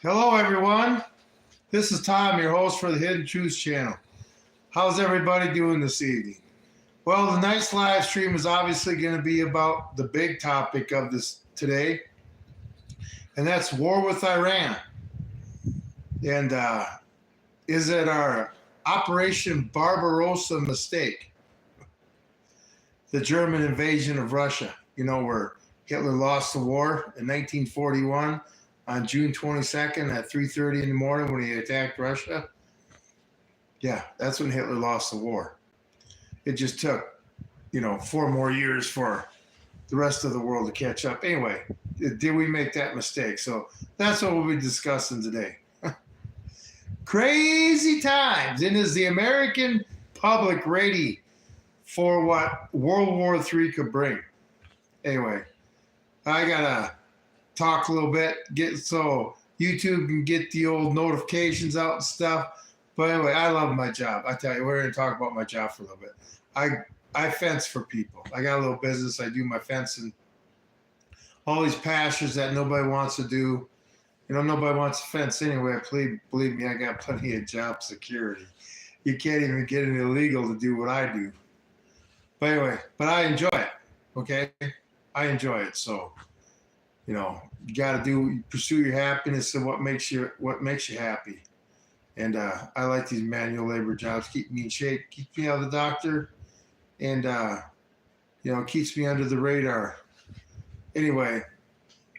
Hello, everyone. This is Tom, your host for the Hidden Truths channel. How's everybody doing this evening? Well, tonight's live stream is obviously going to be about the big topic of this today, and that's war with Iran. And is it our Operation Barbarossa mistake? The German invasion of Russia, where Hitler lost the war in 1941 on June 22nd at 3:30 in the morning when he attacked Russia. Yeah, that's when Hitler lost the war. It just took, 4 more years for the rest of the world to catch up. Anyway, did we make that mistake? So that's what we'll be discussing today. Crazy times. And is the American public ready for what World War III could bring? Anyway, I got to talk a little bit, so YouTube can get the old notifications out and stuff. But anyway, I love my job. I tell you, we're going to talk about my job for a little bit. I fence for people. I got a little business. I do my fencing. All these pastures that nobody wants to do. Nobody wants to fence anyway. Believe me, I got plenty of job security. You can't even get it illegal to do what I do. But anyway, I enjoy it. Okay? I enjoy it. So, you got to pursue your happiness and what makes you happy. And I like these manual labor jobs. Keep me in shape, keep me out of the doctor, and keeps me under the radar. Anyway,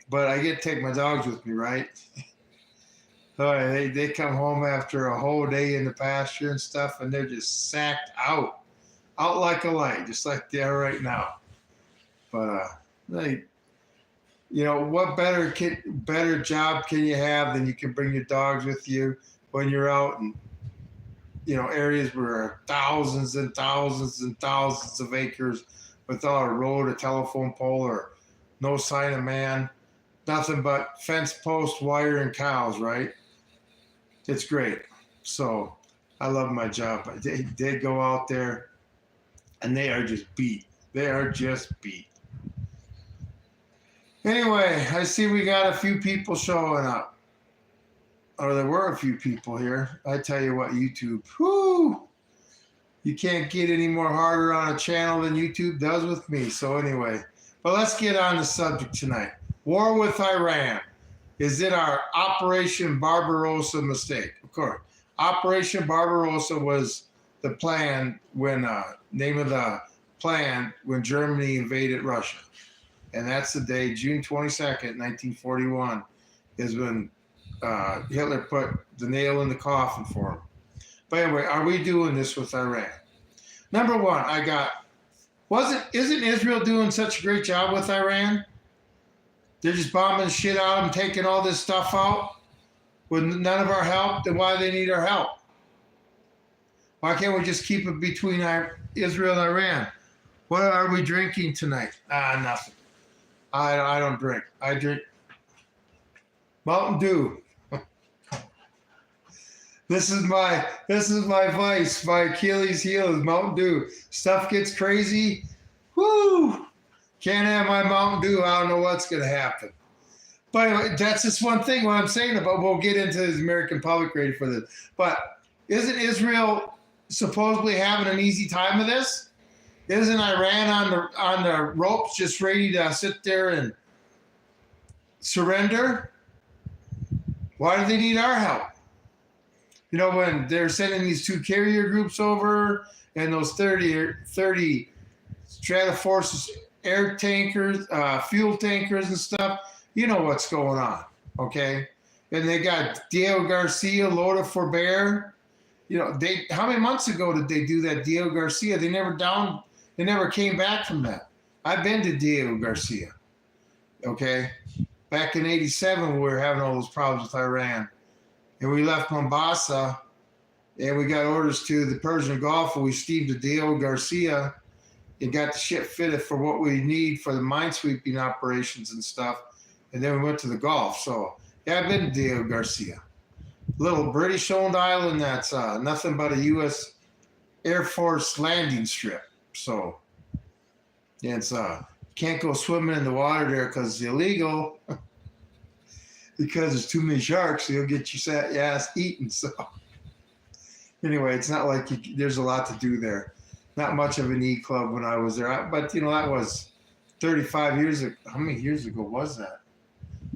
but I get to take my dogs with me, right? All right, they come home after a whole day in the pasture and stuff, and they're just sacked out like a light, just like they are right now. But what better job can you have than you can bring your dogs with you when you're out in, areas where there are thousands and thousands and thousands of acres without a road, a telephone pole, or no sign of man, nothing but fence post, wire, and cows, right? It's great. So I love my job. They go out there and they are just beat. They are just beat. Anyway, I see we got a few people showing up. Or there were a few people here. I tell you what, YouTube, whoo! You can't get any more harder on a channel than YouTube does with me. So anyway, but let's get on the subject tonight. War with Iran. Is it our Operation Barbarossa mistake? Of course. Operation Barbarossa was the plan when, name of the plan when Germany invaded Russia. And that's the day, June 22nd, 1941, is when Hitler put the nail in the coffin for him. But anyway, are we doing this with Iran? Number one, isn't Israel doing such a great job with Iran? They're just bombing shit out and taking all this stuff out with none of our help. Then why do they need our help? Why can't we just keep it between Israel and Iran? What are we drinking tonight? Nothing. I don't drink. I drink Mountain Dew. This is my vice. My Achilles heel is Mountain Dew. Stuff gets crazy. Woo! Can't have my Mountain Dew. I don't know what's going to happen. But anyway, that's just one thing. What I'm saying about, we'll get into the American public ready for this. But isn't Israel supposedly having an easy time of this? Isn't Iran on the ropes, just ready to sit there and surrender? Why do they need our help? When they're sending these 2 carrier groups over and those 30 Stratoforce air tankers, fuel tankers and stuff, what's going on, okay? And they got Diego Garcia loaded for bear. How many months ago did they do that, Diego Garcia? They never came back from that. I've been to Diego Garcia, okay? Back in 87, we were having all those problems with Iran. And we left Mombasa, and we got orders to the Persian Gulf, and we steamed to Diego Garcia and got the ship fitted for what we need for the minesweeping operations and stuff. And then we went to the Gulf. So, yeah, I've been to Diego Garcia. Little British-owned island that's nothing but a U.S. Air Force landing strip. So, yeah, it's can't go swimming in the water there because it's illegal. because there's too many sharks, you'll get your ass eaten. So anyway, it's not like there's a lot to do there. Not much of an E club when I was there. But, that was 35 years ago. How many years ago was that?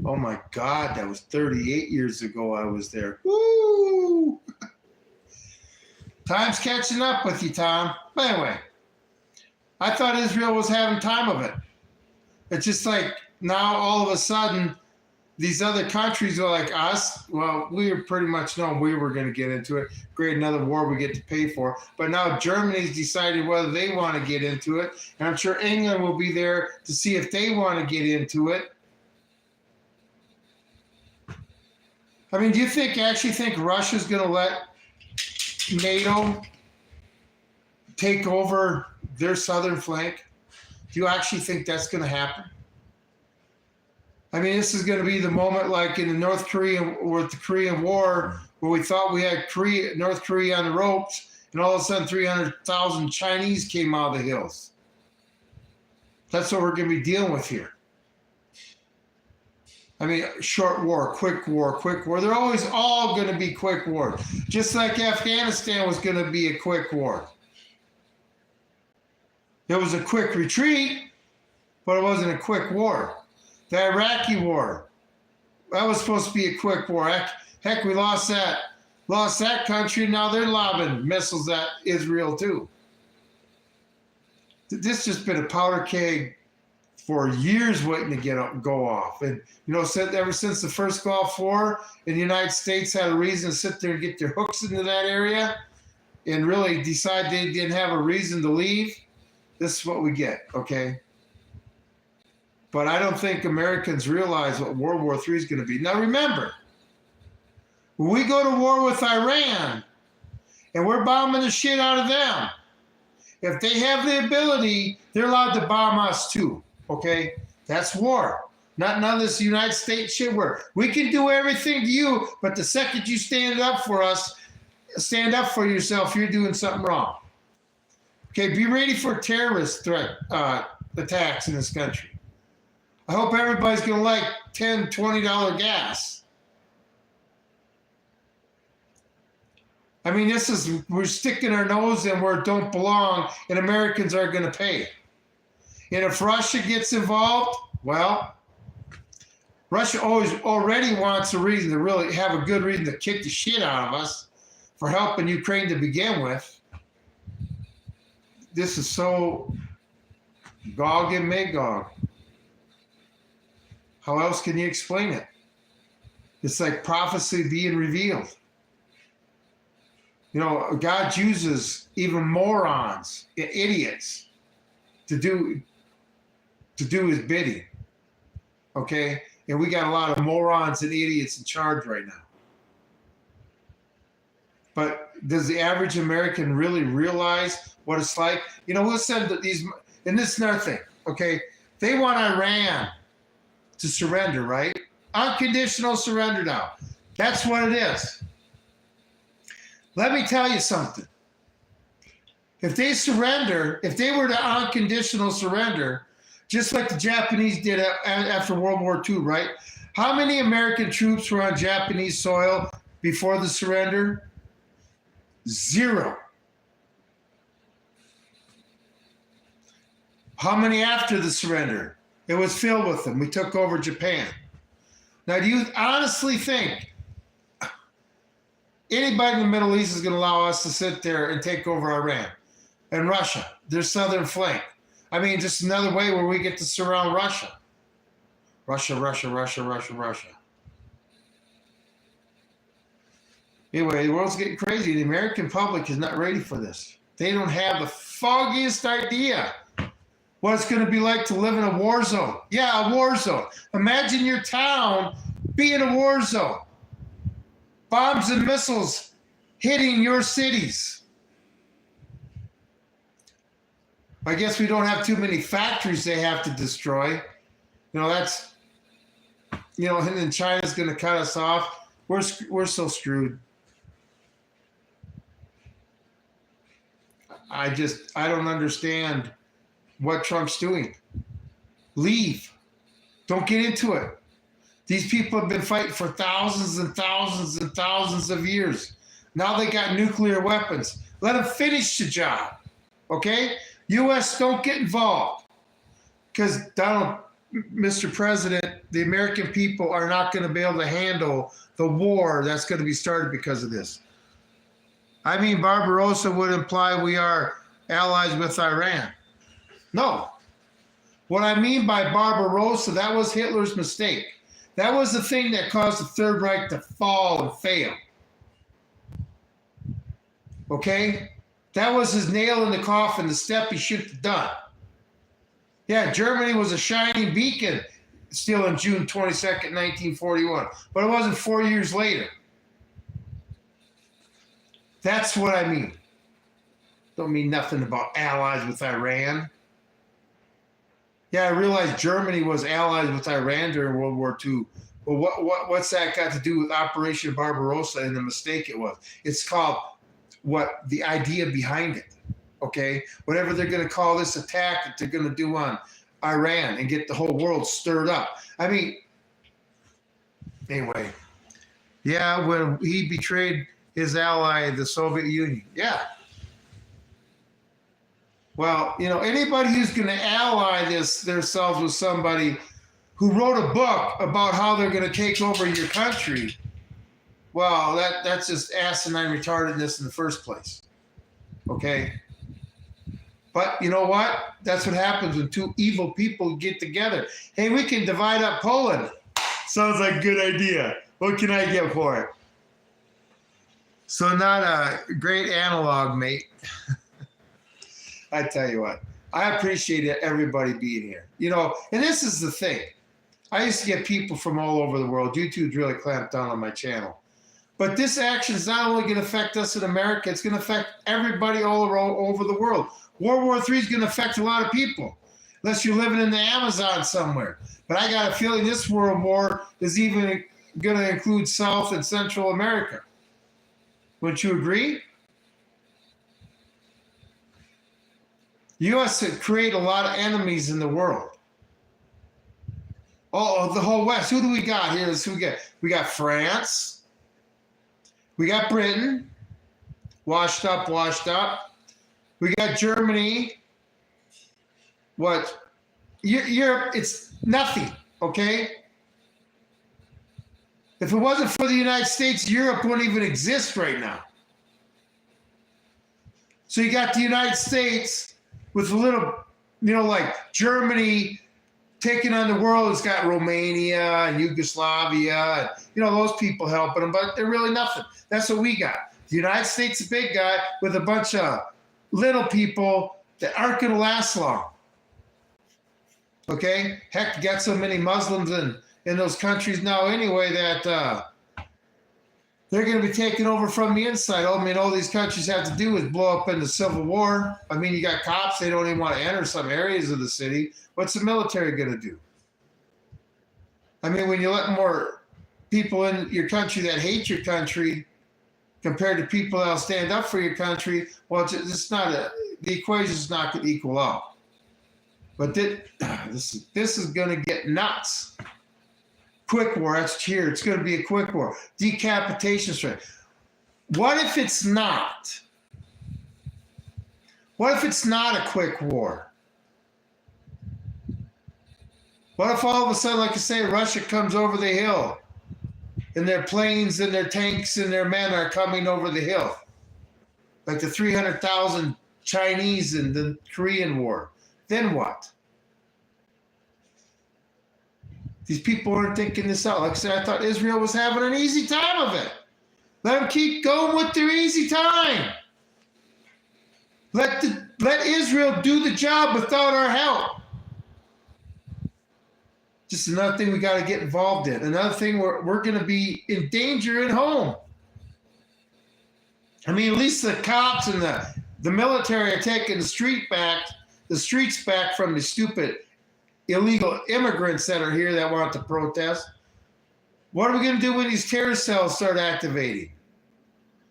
Oh, my God. That was 38 years ago I was there. Woo! Time's catching up with you, Tom. But anyway, I thought Israel was having time of it. It's just like now all of a sudden these other countries are like us. Well, we were pretty much known we were going to get into it, create another war we get to pay for. But now Germany's decided whether they want to get into it. And I'm sure England will be there to see if they want to get into it. I mean, do you actually think Russia's going to let NATO take over their southern flank? Do you actually think that's going to happen? I mean, this is going to be the moment like in the North Korean, with the Korean War, where we thought we had North Korea on the ropes, and all of a sudden 300,000 Chinese came out of the hills. That's what we're going to be dealing with here. I mean, short war, quick war, quick war. They're always all going to be quick wars. Just like Afghanistan was going to be a quick war. It was a quick retreat, but it wasn't a quick war. The Iraqi war, that was supposed to be a quick war. Heck, we lost that country. Now they're lobbing missiles at Israel too. This just been a powder keg for years waiting to go off. And, ever since the first Gulf War, and the United States had a reason to sit there and get their hooks into that area and really decide they didn't have a reason to leave, this is what we get, okay? But I don't think Americans realize what World War III is going to be. Now remember, when we go to war with Iran and we're bombing the shit out of them, if they have the ability, they're allowed to bomb us too, okay? That's war. Not none of this United States shit where we can do everything to you, but the second you stand up for us, stand up for yourself, you're doing something wrong. Okay, be ready for terrorist threat attacks in this country. I hope everybody's going to like $10, $20 gas. I mean, we're sticking our nose in where it don't belong, and Americans are going to pay. And if Russia gets involved, well, Russia already wants a reason to really have a good reason to kick the shit out of us for helping Ukraine to begin with. This is so Gog and Magog. How else can you explain it? It's like prophecy being revealed. God uses even morons, idiots, to do his bidding. Okay? And we got a lot of morons and idiots in charge right now. But does the average American really realize what it's like? We'll send these, and this is another thing, okay? They want Iran to surrender, right? Unconditional surrender now. That's what it is. Let me tell you something. If they were to unconditional surrender, just like the Japanese did after World War II, right? How many American troops were on Japanese soil before the surrender? 0. How many after the surrender? It was filled with them. We took over Japan. Now, do you honestly think anybody in the Middle East is going to allow us to sit there and take over Iran and Russia, their southern flank? I mean, just another way where we get to surround Russia. Russia. Anyway, the world's getting crazy. The American public is not ready for this. They don't have the foggiest idea what it's going to be like to live in a war zone. Yeah, a war zone. Imagine your town being a war zone. Bombs and missiles hitting your cities. I guess we don't have too many factories they have to destroy. And then China's going to cut us off. We're so screwed. I don't understand what Trump's doing. Leave. Don't get into it. These people have been fighting for thousands and thousands and thousands of years. Now they got nuclear weapons. Let them finish the job, okay? U.S. don't get involved because Mr. President, the American people are not going to be able to handle the war that's going to be started because of this. I mean, Barbarossa would imply we are allies with Iran. No. What I mean by Barbarossa, that was Hitler's mistake. That was the thing that caused the Third Reich to fall and fail. Okay? That was his nail in the coffin, the step he should have done. Yeah, Germany was a shining beacon still on June 22nd, 1941. But it wasn't 4 years later. That's what I mean. Don't mean nothing about allies with Iran. Yeah, I realized Germany was allies with Iran during World War II. But what's that got to do with Operation Barbarossa and the mistake it was? It's called the idea behind it. Okay? Whatever they're going to call this attack that they're going to do on Iran and get the whole world stirred up. I mean, anyway. Yeah, when he betrayed his ally, the Soviet Union. Yeah. Well, anybody who's going to ally themselves with somebody who wrote a book about how they're going to take over your country, well, that's just asinine retardedness in the first place. Okay? But you know what? That's what happens when two evil people get together. Hey, we can divide up Poland. Sounds like a good idea. What can I get for it? So not a great analog, mate. I tell you what, I appreciate everybody being here. And this is the thing. I used to get people from all over the world. YouTube's really clamped down on my channel. But this action is not only going to affect us in America, it's going to affect everybody all over the world. World War III is going to affect a lot of people, unless you're living in the Amazon somewhere. But I got a feeling this world war is even going to include South and Central America. Wouldn't you agree? The U.S. had created a lot of enemies in the world. Oh, the whole West. Who do we got here? We got France. We got Britain. Washed up. We got Germany. What? Europe, it's nothing, okay? If it wasn't for the United States, Europe wouldn't even exist right now. So you got the United States with a little, like Germany taking on the world. It's got Romania and Yugoslavia, and, those people helping them, but they're really nothing. That's what we got. The United States, a big guy with a bunch of little people that aren't going to last long. Okay? Heck, you got so many Muslims in those countries now anyway that they're going to be taken over from the inside. All these countries have to do is blow up in the Civil War. You got cops, they don't even want to enter some areas of the city. What's the military going to do? When you let more people in your country that hate your country compared to people that'll stand up for your country, well, the equation's not going to equal out. But this is going to get nuts. Quick war, that's here. It's going to be a quick war. Decapitation strike. What if it's not? What if it's not a quick war? What if all of a sudden, like I say, Russia comes over the hill and their planes and their tanks and their men are coming over the hill? Like the 300,000 Chinese in the Korean War. Then what? These people aren't thinking this out. Like I said, I thought Israel was having an easy time of it. Let them keep going with their easy time. Let Israel do the job without our help. Just another thing we got to get involved in. Another thing we're going to be in danger at home. At least the cops and the military are taking the streets back from the stupid illegal immigrants that are here that want to protest. What are we going to do when these terrorist cells start activating?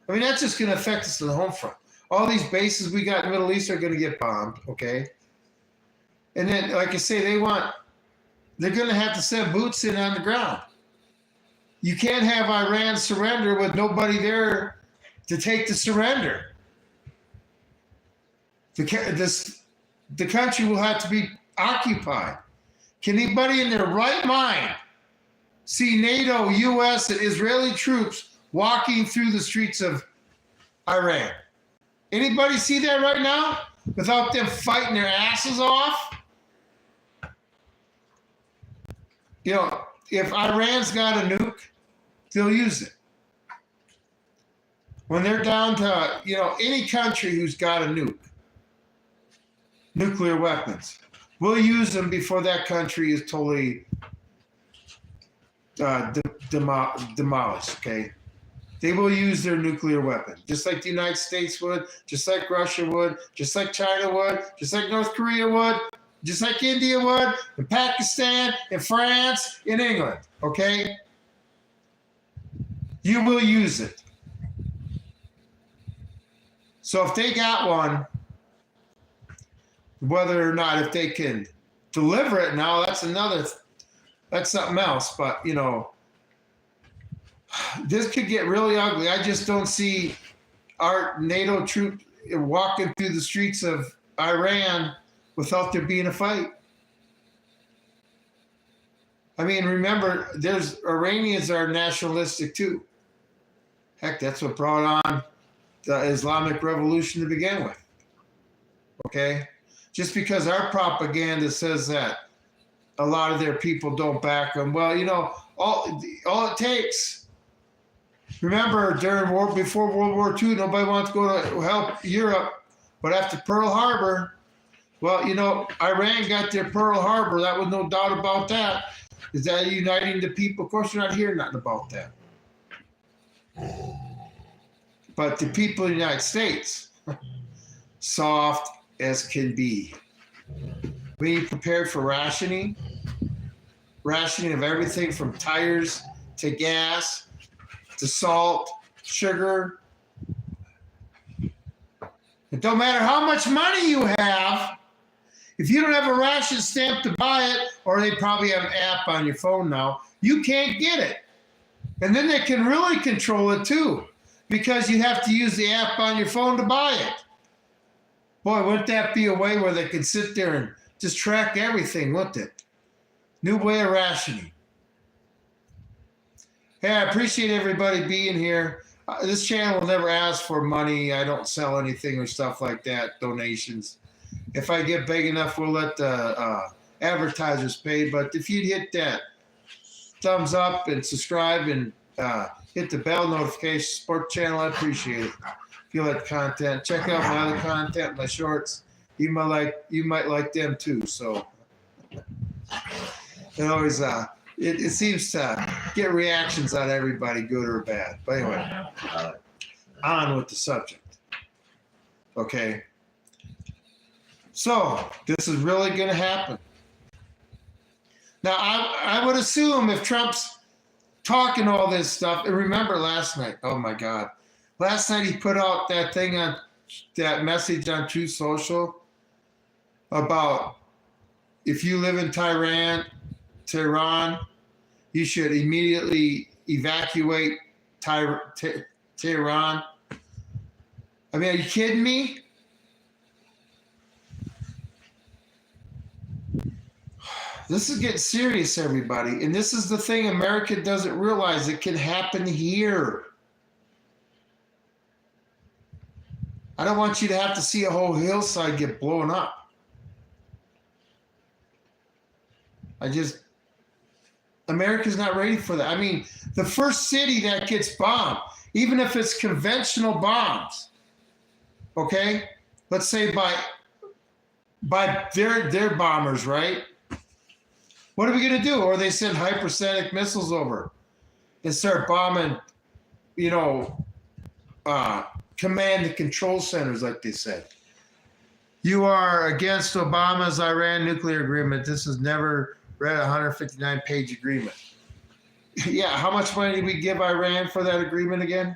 That's just going to affect us in the home front. All these bases we got in the Middle East are going to get bombed, okay? And then, like I say, they're going to have to send boots in on the ground. You can't have Iran surrender with nobody there to take the surrender. The country will have to be occupied. Can anybody in their right mind see NATO, U.S., and Israeli troops walking through the streets of Iran? Anybody see that right now without them fighting their asses off? You know, if Iran's got a nuke, they'll use it. When they're down to, you know, any country who's got a nuke, nuclear weapons, we'll use them before that country is totally demolished, okay? They will use their nuclear weapon, just like the United States would, just like Russia would, just like China would, just like North Korea would, just like India would, and Pakistan, and France, and England, okay? You will use it. So if they got one, whether or not if they can deliver it now, that's something else. But, you know, this could get really ugly. I just don't see our NATO troops walking through the streets of Iran without there being a fight. I mean, remember, Iranians are nationalistic too. Heck, that's what brought on the Islamic Revolution to begin with. Okay? Just because our propaganda says that a lot of their people don't back them. Well, you know, all it takes. Remember, before World War II, nobody wanted to go to help Europe, but after Pearl Harbor, well, you know, Iran got their Pearl Harbor. That was no doubt about that. Is that uniting the people? Of course, you're not hearing nothing about that. But the people of the United States, soft as can be. Being prepared for rationing of everything from tires to gas to salt, sugar. It don't matter how much money you have, if you don't have a ration stamp to buy it, or they probably have an app on your phone now, you can't get it. And then they can really control it too, because you have to use the app on your phone to buy it. Boy, wouldn't that be a way where they could sit there and just track everything, wouldn't it? New way of rationing. Hey, I appreciate everybody being here. This channel will never ask for money. I don't sell anything or stuff like that, donations. If I get big enough, we'll let the advertisers pay. But if you'd hit that thumbs up and subscribe and hit the bell notification support channel, I appreciate it. If you like the content, check out my other content, my shorts. You might like them too. So it always it seems to get reactions out of everybody, good or bad. But anyway, on with the subject. Okay. So this is really going to happen. Now, I would assume if Trump's talking all this stuff, and remember last night, oh my God, last night he put out that thing on that message on Truth Social about if you live in Tehran, you should immediately evacuate Tehran. I mean, are you kidding me? This is getting serious, everybody. And this is the thing America doesn't realize. It can happen here. I don't want you to have to see a whole hillside get blown up. America's not ready for that. I mean, the first city that gets bombed, even if it's conventional bombs, okay? Let's say by their bombers, right? What are we going to do? Or they send hypersonic missiles over and start bombing, you know, command and control centers, like they said. You are against Obama's Iran nuclear agreement. This is never read a 159-page agreement. Yeah, how much money did we give Iran for that agreement again?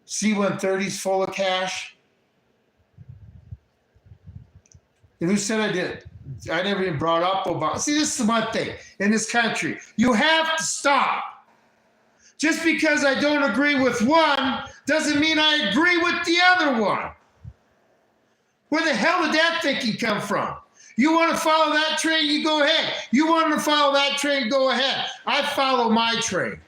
C-130s full of cash? And who said I did? I never even brought up Obama. See, this is one thing in this country. You have to stop Just because I don't agree with one doesn't mean I agree with the other one. Where the hell did that thinking come from? You want to follow that train, you go ahead. You want to follow that train, go ahead. I follow my train.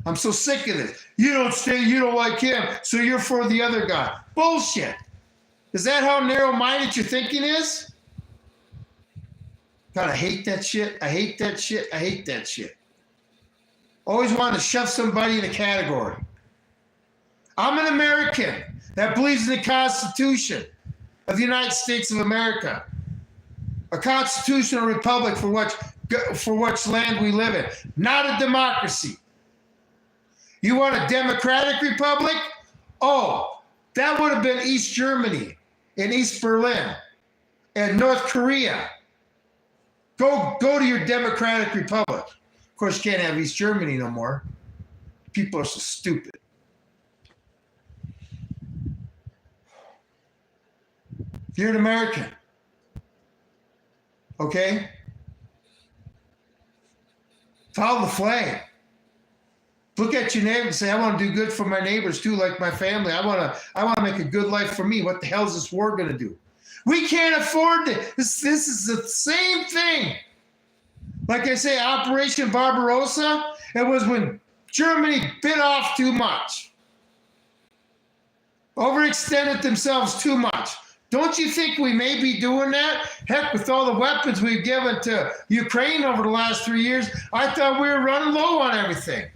I'm so sick of this. You don't like him, so you're for the other guy. Bullshit. Is that how narrow-minded your thinking is? God, I hate that shit. I hate that shit. I hate that shit. Always want to shove somebody in a category. I'm an American that believes in the Constitution of the United States of America. A constitutional republic for which land we live in. Not a democracy. You want a democratic republic? Oh, that would have been East Germany and East Berlin and North Korea. Go to your democratic republic. Of course, you can't have East Germany no more. People are so stupid. If you're an American, okay? Follow the flag. Look at your neighbor and say, I want to do good for my neighbors too, like my family. I want to make a good life for me. What the hell is this war going to do? We can't afford it. This is the same thing. Like I say, Operation Barbarossa, it was when Germany bit off too much. Overextended themselves too much. Don't you think we may be doing that? Heck, with all the weapons we've given to Ukraine over the last 3 years, I thought we were running low on everything.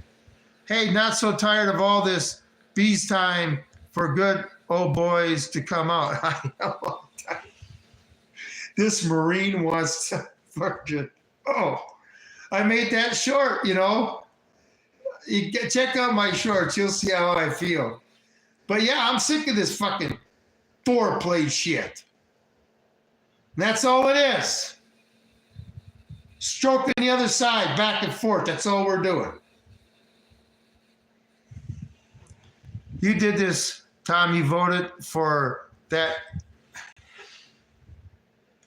Hey, not so tired of all this bees time for good old boys to come out. I know. This Marine wants to fucking, I made that short, you know. Check out my shorts. You'll see how I feel. But yeah, I'm sick of this fucking foreplay shit. And that's all it is. Stroking the other side back and forth. That's all we're doing. You did this, Tom. You voted for that.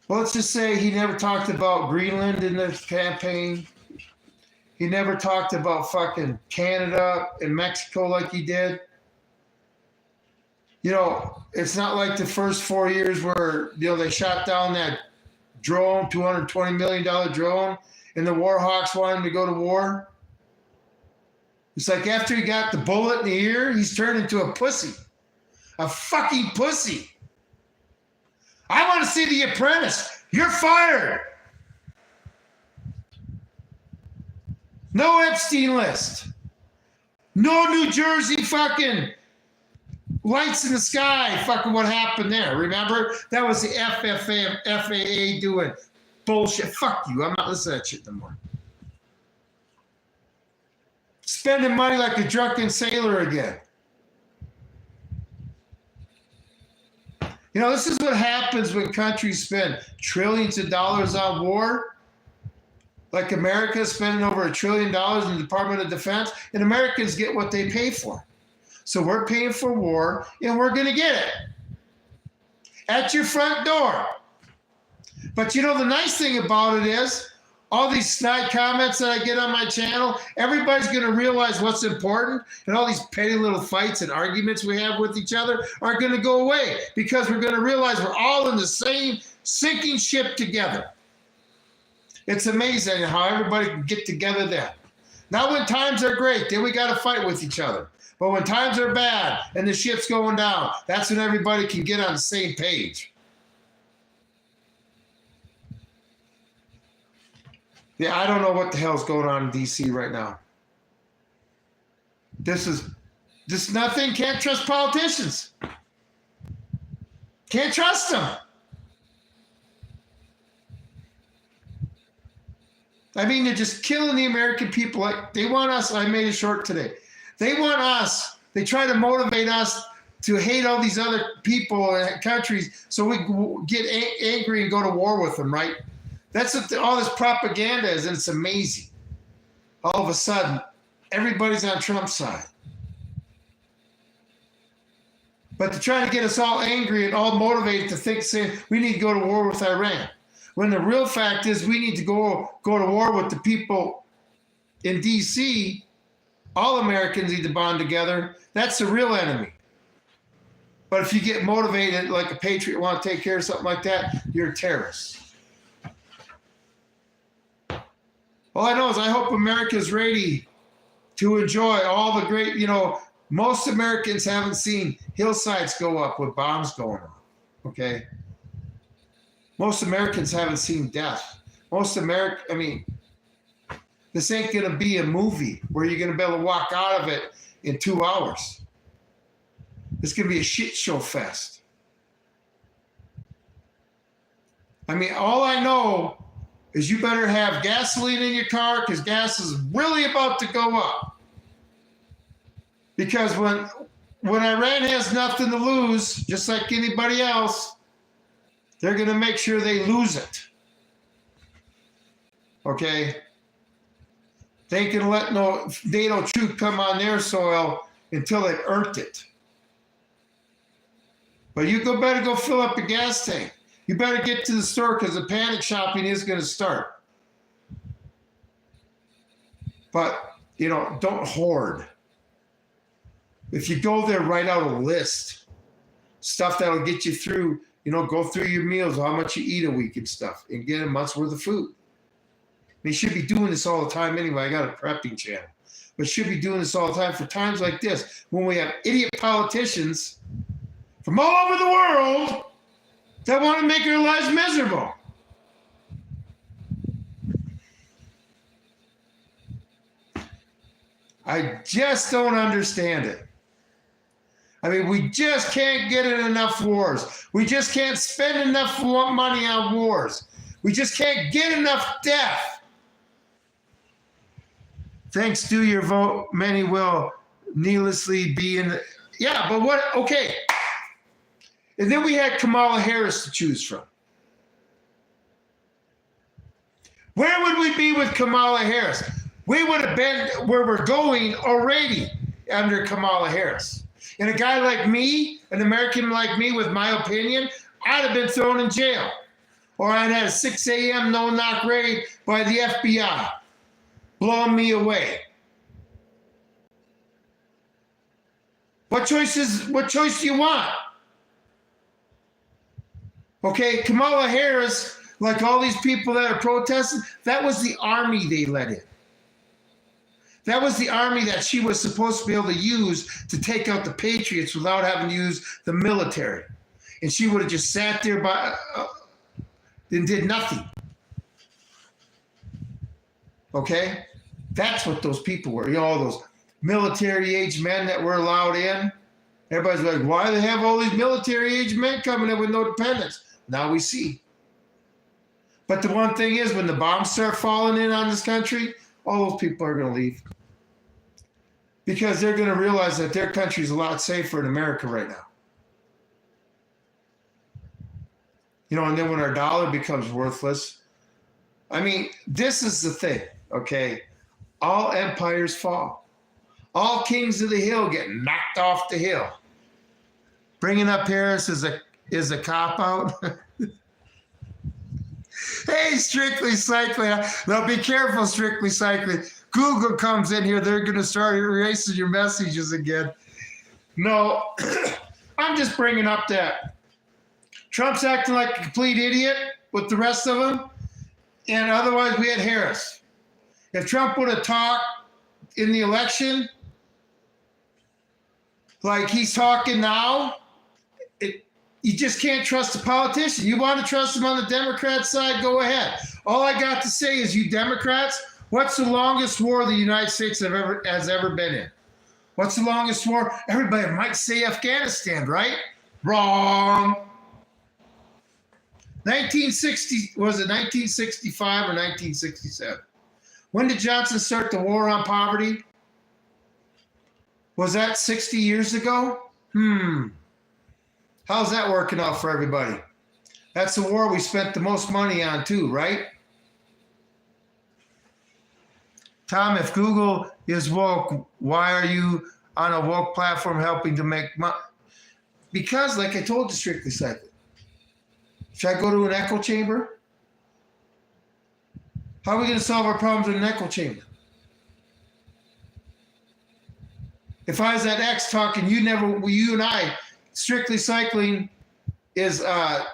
Well, let's just say he never talked about Greenland in the campaign. He never talked about fucking Canada and Mexico like he did. You know, it's not like the first 4 years where, you know, they shot down that drone, $220 million drone, and the war hawks wanted him to go to war. It's like after he got the bullet in the ear, he's turned into a pussy. A fucking pussy. I want to see The Apprentice. You're fired. No Epstein list. No New Jersey fucking lights in the sky. Fucking what happened there. Remember? That was the FAA doing bullshit. Fuck you. I'm not listening to that shit no more. Spending money like a drunken sailor again. You know, this is what happens when countries spend trillions of dollars on war. Like America spending over $1 trillion in the Department of Defense, and Americans get what they pay for. So we're paying for war, and we're going to get it at your front door. But you know, the nice thing about it is, all these snide comments that I get on my channel, everybody's going to realize what's important, and all these petty little fights and arguments we have with each other are going to go away because we're going to realize we're all in the same sinking ship together. It's amazing how everybody can get together then. Not when times are great, then we got to fight with each other. But when times are bad and the ship's going down, that's when everybody can get on the same page. Yeah, I don't know what the hell's going on in D.C. right now. This is just nothing. Can't trust politicians. Can't trust them. I mean, they're just killing the American people. Like they want us. I made a short today. They want us. They try to motivate us to hate all these other people and countries so we get angry and go to war with them, right? That's what all this propaganda is, and it's amazing. All of a sudden, everybody's on Trump's side. But they're trying to get us all angry and all motivated to think, saying, we need to go to war with Iran. When the real fact is we need to go to war with the people in D.C., all Americans need to bond together. That's the real enemy. But if you get motivated like a patriot, want to take care of something like that, you're a terrorist. All I know is I hope America's ready to enjoy all the great, most Americans haven't seen hillsides go up with bombs going on, okay? Most Americans haven't seen death. This ain't gonna be a movie where you're gonna be able to walk out of it in 2 hours. It's gonna be a shit show fest. All I know is you better have gasoline in your car because gas is really about to go up. Because when Iran has nothing to lose, just like anybody else, they're going to make sure they lose it. Okay? They ain't going to let no NATO troop come on their soil until they've earned it. But you better go fill up a gas tank. You better get to the store because the panic shopping is going to start. But, don't hoard. If you go there, write out a list. Stuff that'll get you through, go through your meals, how much you eat a week and stuff, and get a month's worth of food. You should be doing this all the time anyway. I got a prepping channel. But should be doing this all the time for times like this, when we have idiot politicians from all over the world that want to make our lives miserable. I just don't understand it. We just can't get in enough wars. We just can't spend enough money on wars. We just can't get enough death. Thanks to your vote, many will needlessly be in the... Yeah, but what... Okay. And then we had Kamala Harris to choose from. Where would we be with Kamala Harris? We would have been where we're going already under Kamala Harris. And a guy like me, an American like me with my opinion, I'd have been thrown in jail. Or I'd had a 6 a.m. no-knock raid by the FBI, blowing me away. What choice do you want? Okay, Kamala Harris, like all these people that are protesting, that was the army they let in. That was the army that she was supposed to be able to use to take out the patriots without having to use the military. And she would have just sat there and did nothing. Okay? That's what those people were. All those military-age men that were allowed in. Everybody's like, why do they have all these military-age men coming in with no dependents? Now we see. But the one thing is, when the bombs start falling in on this country, all those people are going to leave. Because they're going to realize that their country is a lot safer in America right now. And then when our dollar becomes worthless, this is the thing, okay? All empires fall. All kings of the hill get knocked off the hill. Bringing up Harris is a cop-out. Hey, Strictly Cycling. Now be careful, Strictly Cycling. Google comes in here, they're going to start erasing your messages again. No, I'm just bringing up that Trump's acting like a complete idiot with the rest of them, and otherwise we had Harris. If Trump would have talked in the election like he's talking now, you just can't trust a politician. You want to trust him on the Democrat side, go ahead. All I got to say is, you Democrats, what's the longest war the United States has ever been in? What's the longest war? Everybody might say Afghanistan, right? Wrong. 1965 or 1967? When did Johnson start the war on poverty? Was that 60 years ago? How's that working out for everybody? That's the war we spent the most money on too, right? Tom, if Google is woke, why are you on a woke platform helping to make money? Because, like I told you, Strictly Cycling, should I go to an echo chamber? How are we going to solve our problems in an echo chamber? If I was at X talking, you and I, Strictly Cycling is a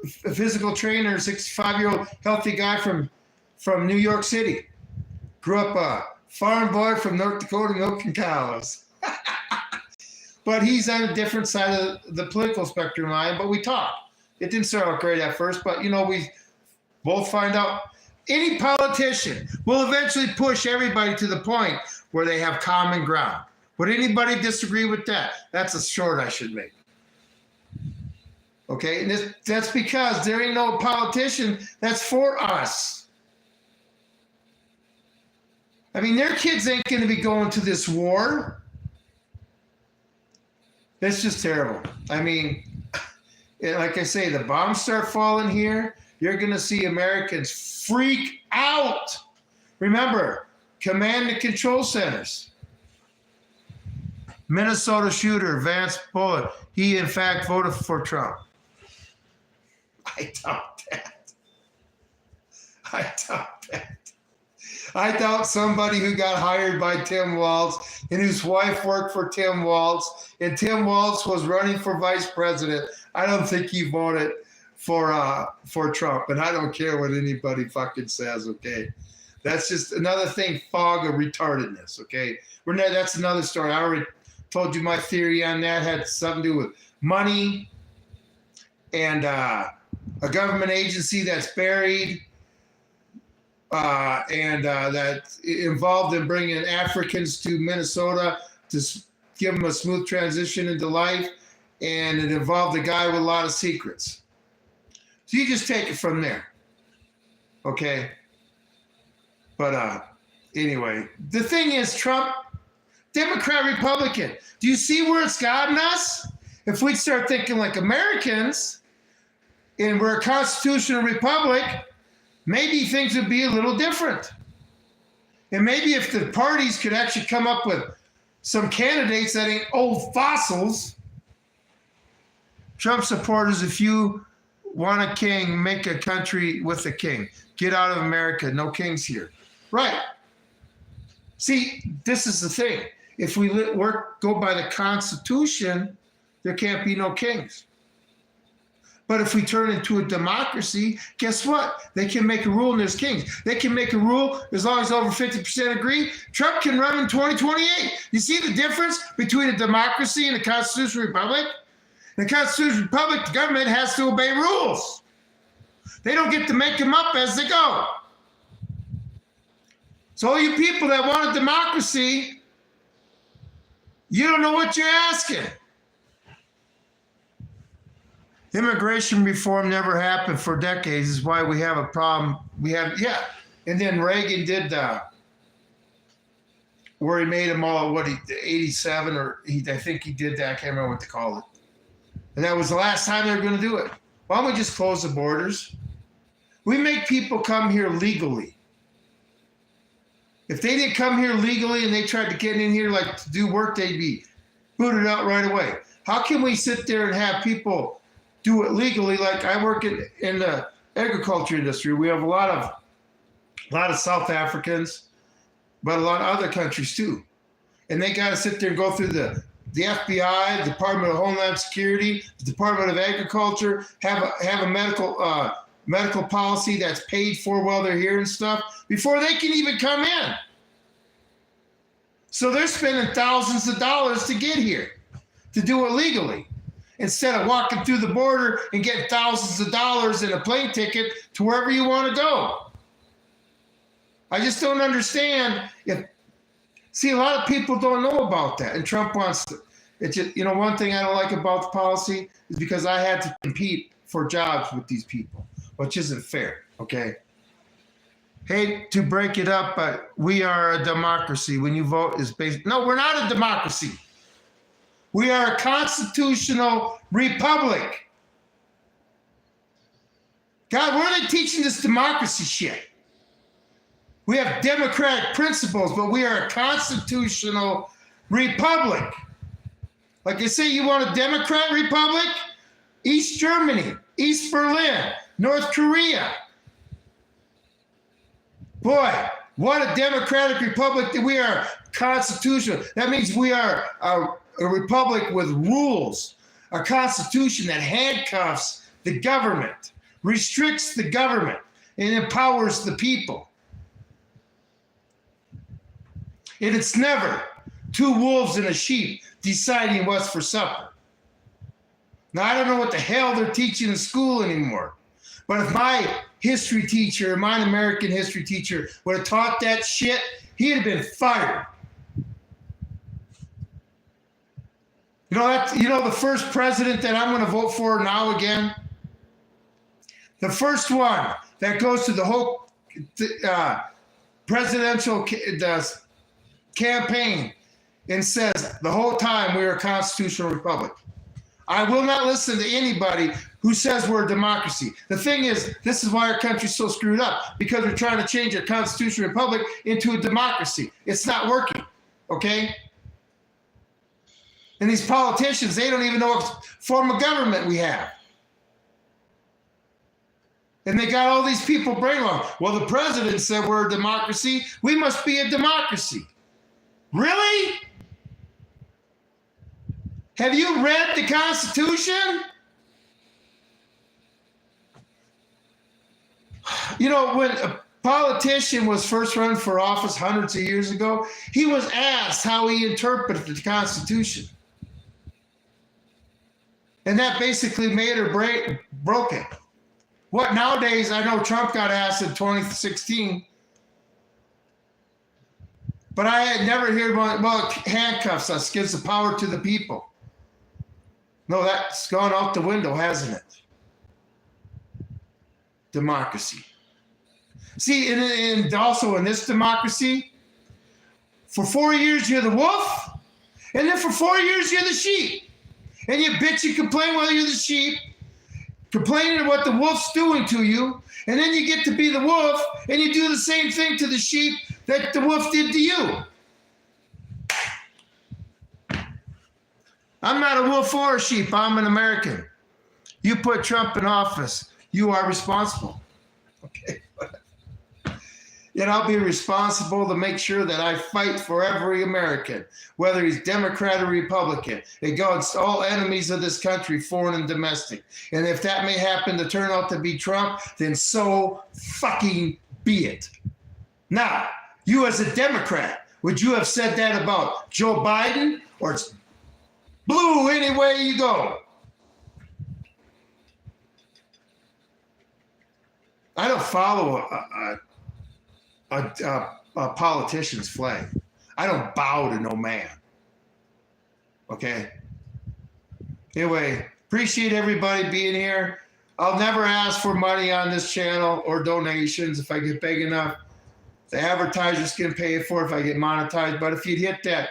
physical trainer, 65-year-old healthy guy from New York City. Grew up a farm boy from North Dakota, milking cows. But he's on a different side of the political spectrum line, but we talk. It didn't start out great at first, but we both find out any politician will eventually push everybody to the point where they have common ground. Would anybody disagree with that? That's a short I should make. Okay, and that's because there ain't no politician that's for us. I mean, their kids ain't going to be going to this war. It's just terrible. I mean, like I say, the bombs start falling here, you're going to see Americans freak out. Remember, command and control centers. Minnesota shooter, Vance Bullitt, he in fact voted for Trump. I doubt that. I doubt somebody who got hired by Tim Walz and whose wife worked for Tim Walz, and Tim Walz was running for vice president. I don't think he voted for Trump, and I don't care what anybody fucking says, okay? That's just another thing, fog of retardedness, okay? That's another story. I already told you my theory on that. Had something to do with money and a government agency that's buried and that involved in bringing Africans to Minnesota to give them a smooth transition into life, and it involved a guy with a lot of secrets. So you just take it from there, okay? But anyway, the thing is, Trump, Democrat, Republican, do you see where it's gotten us? If we start thinking like Americans and we're a constitutional republic, maybe things would be a little different. And maybe if the parties could actually come up with some candidates that ain't old fossils. Trump supporters, if you want a king, make a country with a king. Get out of America, no kings here. Right. See, this is the thing. If we go by the Constitution, there can't be no kings. But if we turn into a democracy, guess what? They can make a rule and there's kings. They can make a rule as long as over 50% agree. Trump can run in 2028. You see the difference between a democracy and a constitutional republic? In a constitutional republic, the government has to obey rules. They don't get to make them up as they go. So all you people that want a democracy, you don't know what you're asking. Immigration reform never happened for decades. Is why we have a problem. And then Reagan did where he made them all, 87 or I think he did that. I can't remember what to call it. And that was the last time they were going to do it. Why don't we just close the borders? We make people come here legally. If they didn't come here legally and they tried to get in here to do work, they'd be booted out right away. How can we sit there and have people do it legally? Like I work in the agriculture industry. We have a lot of South Africans, but a lot of other countries too. And they got to sit there and go through the FBI, the Department of Homeland Security, the Department of Agriculture, have a medical policy that's paid for while they're here and stuff before they can even come in. So they're spending thousands of dollars to get here, to do it legally, instead of walking through the border and getting thousands of dollars in a plane ticket to wherever you want to go. I just don't understand. See, a lot of people don't know about that, and Trump wants to. It's just, one thing I don't like about the policy is because I had to compete for jobs with these people, which isn't fair, okay? Hate to break it up, but we are a democracy. When you vote is based. No, we're not a democracy. We are a constitutional republic. God, where are they teaching this democracy shit? We have democratic principles, but we are a constitutional republic. Like I say, you want a Democrat republic? East Germany, East Berlin, North Korea. Boy, What a democratic republic that we are. Constitutional. That means we are a republic with rules, a constitution that handcuffs the government, restricts the government, and empowers the people. And it's never two wolves and a sheep deciding what's for supper. Now, I don't know what the hell they're teaching in school anymore, but if my history teacher, my American history teacher would have taught that shit, he'd have been fired. You know the first president that I'm going to vote for now again? The first one that goes to the whole presidential campaign and says the whole time we're a constitutional republic. I will not listen to anybody who says we're a democracy. The thing is, this is why our country's so screwed up, because we're trying to change a constitutional republic into a democracy. It's not working, okay? And these politicians, they don't even know what form of government we have. And they got all these people brainwashed. Well, the president said we're a democracy. We must be a democracy. Really? Have you read the Constitution? You know, when a politician was first run for office hundreds of years ago, he was asked how he interpreted the Constitution. And that basically made or broke it. What nowadays, I know Trump got asked in 2016, but I had never heard about, well, handcuffs us, gives the power to the people. No, that's gone out the window, hasn't it? Democracy. See, and also in this democracy, for 4 years you're the wolf, and then for 4 years you're the sheep. And you bitch and complain while you're the sheep, complaining what the wolf's doing to you, and then you get to be the wolf, and you do the same thing to the sheep that the wolf did to you. I'm not a wolf or a sheep. I'm an American. You put Trump in office, you are responsible. Okay. And I'll be responsible to make sure that I fight for every American, whether he's Democrat or Republican, against all enemies of this country, foreign and domestic. And if that may happen to turn out to be Trump, then so fucking be it. Now, you as a Democrat, would you have said that about Joe Biden, or it's blue any way you go? I don't follow a politician's flag. I don't bow to no man. Okay? Anyway, appreciate everybody being here. I'll never ask for money on this channel or donations if I get big enough. The advertisers can pay for it if I get monetized. But if you'd hit that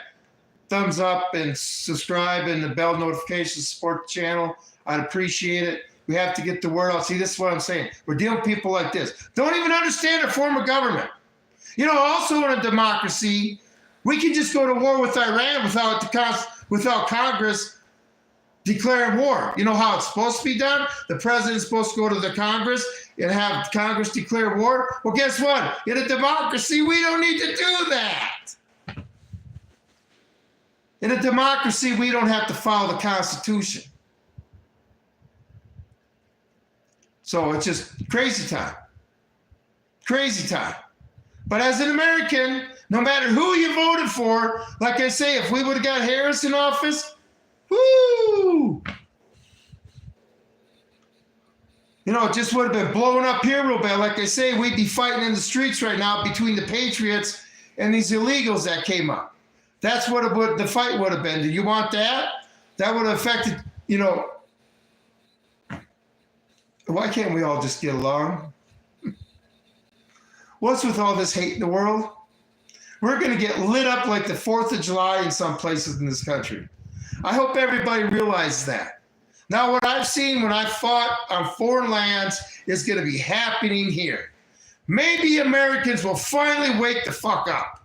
thumbs up and subscribe and the bell notifications to support the channel, I'd appreciate it. We have to get the word out. See, this is what I'm saying. We're dealing with people like this. Don't even understand a form of government. You know, also in a democracy, we can just go to war with Iran without Congress declaring war. You know how it's supposed to be done? The president's supposed to go to the Congress and have Congress declare war. Well, guess what? In a democracy, we don't need to do that. In a democracy, we don't have to follow the Constitution. So it's just crazy time. Crazy time. But as an American, no matter who you voted for, like I say, if we would have got Harris in office, whoo! You know, it just would have been blowing up here real bad. Like I say, we'd be fighting in the streets right now between the patriots and these illegals that came up. That's what the fight would have been. Do you want that? That would have affected, you know, why can't we all just get along? What's with all this hate in the world? We're going to get lit up like the 4th of July in some places in this country. I hope everybody realizes that. Now, what I've seen when I fought on foreign lands is going to be happening here. Maybe Americans will finally wake the fuck up.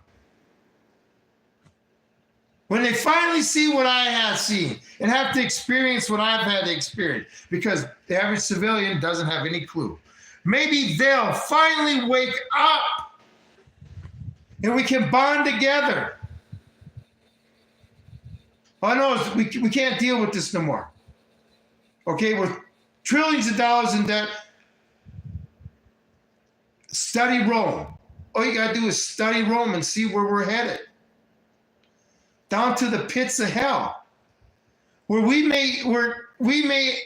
When they finally see what I have seen and have to experience what I've had to experience, because the average civilian doesn't have any clue. Maybe they'll finally wake up And we can bond together. All I know is we can't deal with this no more. Okay, we're trillions of dollars in debt. Study Rome. All you got to do is study Rome and see where we're headed. Down to the pits of hell. Where we may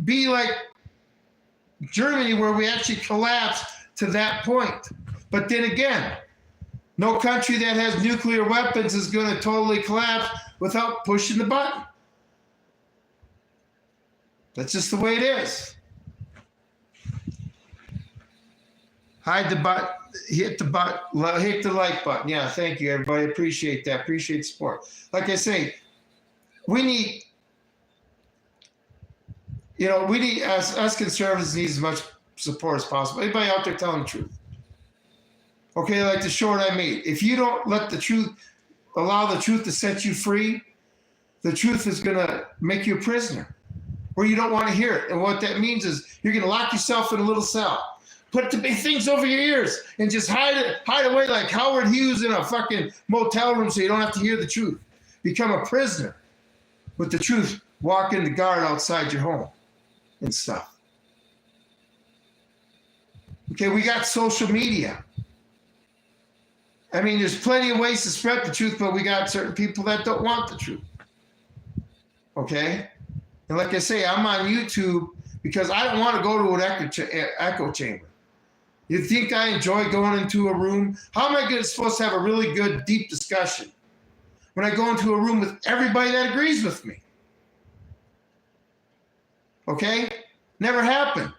be like Germany, where we actually collapse to that point. But then again, no country that has nuclear weapons is going to totally collapse without pushing the button. That's just the way it is. Hide the button, hit the button, hit the like button. Yeah, thank you, everybody. Appreciate that. Appreciate the support. Like I say, we need, us conservatives need as much support as possible. Anybody out there telling the truth? Okay, like the short I made. If you don't let the truth, allow the truth to set you free, the truth is going to make you a prisoner, or you don't want to hear it. And what that means is you're going to lock yourself in a little cell, put the big things over your ears, and just hide away like Howard Hughes in a fucking motel room so you don't have to hear the truth. Become a prisoner with the truth, walking the guard outside your home and stuff. Okay, we got social media. I mean, there's plenty of ways to spread the truth, but we got certain people that don't want the truth. Okay? And like I say, I'm on YouTube because I don't want to go to an echo chamber. You think I enjoy going into a room? How am I supposed to have a really good, deep discussion when I go into a room with everybody that agrees with me? Okay? Never happened.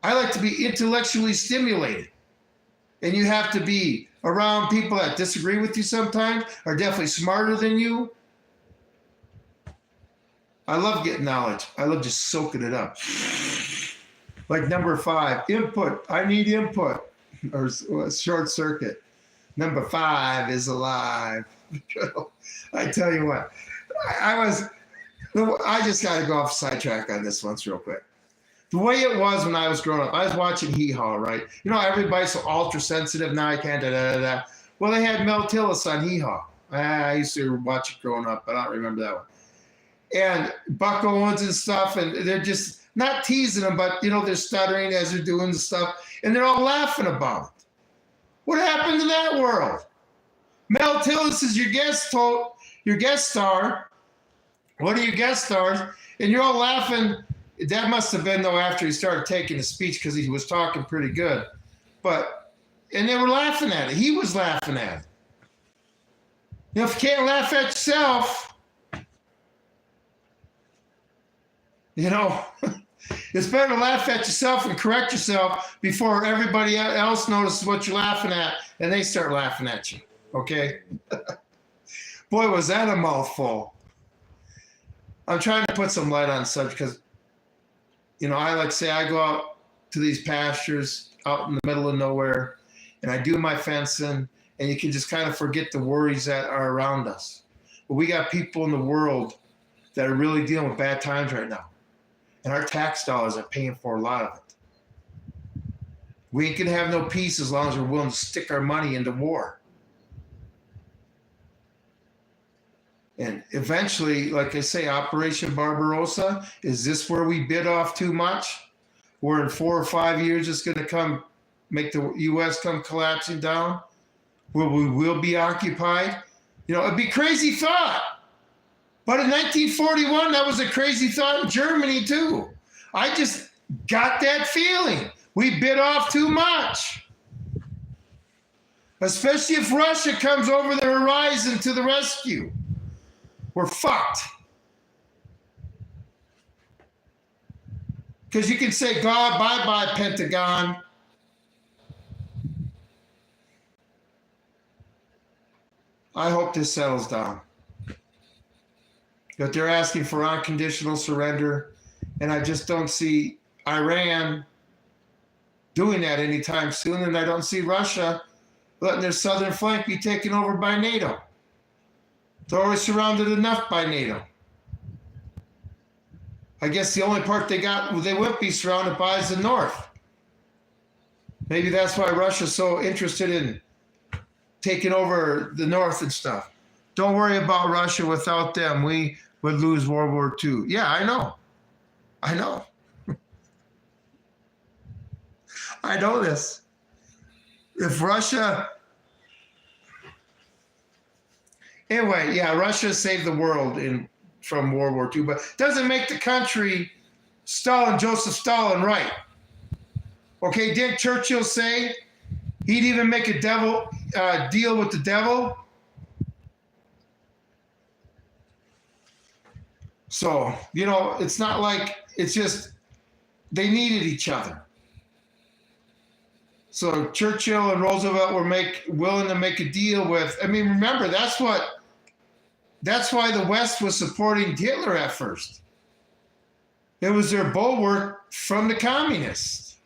I like to be intellectually stimulated. And you have to be around people that disagree with you sometimes, are definitely smarter than you. I love getting knowledge. I love just soaking it up. Like number 5, input. I need input. Or short circuit. Number 5 is alive. I tell you what, I just got to go off sidetrack on this once real quick. The way it was when I was growing up, I was watching Hee Haw, right? You know, everybody's so ultra sensitive now. I can't da-da-da-da. Well, they had Mel Tillis on Hee Haw. I used to watch it growing up, but I don't remember that one. And Buck Owens and stuff, and they're just not teasing them, but, they're stuttering as they're doing the stuff, and they're all laughing about it. What happened to that world? Mel Tillis is your guest star. One of your guest stars, and you're all laughing. That must have been, though, after he started taking the speech because he was talking pretty good. And they were laughing at it. He was laughing at it. If you can't laugh at yourself, it's better to laugh at yourself and correct yourself before everybody else notices what you're laughing at and they start laughing at you. Okay? Boy, was that a mouthful. I'm trying to put some light on the subject because, I like to say I go out to these pastures out in the middle of nowhere and I do my fencing and you can just kind of forget the worries that are around us. But we got people in the world that are really dealing with bad times right now. And our tax dollars are paying for a lot of it. We ain't gonna have no peace as long as we're willing to stick our money into war. And eventually, like I say, Operation Barbarossa, is this where we bit off too much? Where in 4 or 5 years it's going to make the U.S. come collapsing down? Where we will be occupied? It'd be a crazy thought. But in 1941, that was a crazy thought in Germany too. I just got that feeling. We bit off too much. Especially if Russia comes over the horizon to the rescue. We're fucked. Because you can say, God, bye-bye, Pentagon. I hope this settles down. But they're asking for unconditional surrender, and I just don't see Iran doing that anytime soon, and I don't see Russia letting their southern flank be taken over by NATO. They're already surrounded enough by NATO. I guess the only part they won't be surrounded by is the north. Maybe that's why Russia's so interested in taking over the North and stuff. Don't worry about Russia. Without them, we would lose World War II. Yeah, I know. I know. I know this. If Russia... Anyway, yeah, Russia saved the world from World War II, but doesn't make the country Joseph Stalin right. Okay, didn't Churchill say he'd even make a deal with the devil? So, it's not like, it's just, they needed each other. So Churchill and Roosevelt were willing to make a deal with, remember, that's why the West was supporting Hitler at first. It was their bulwark from the communists.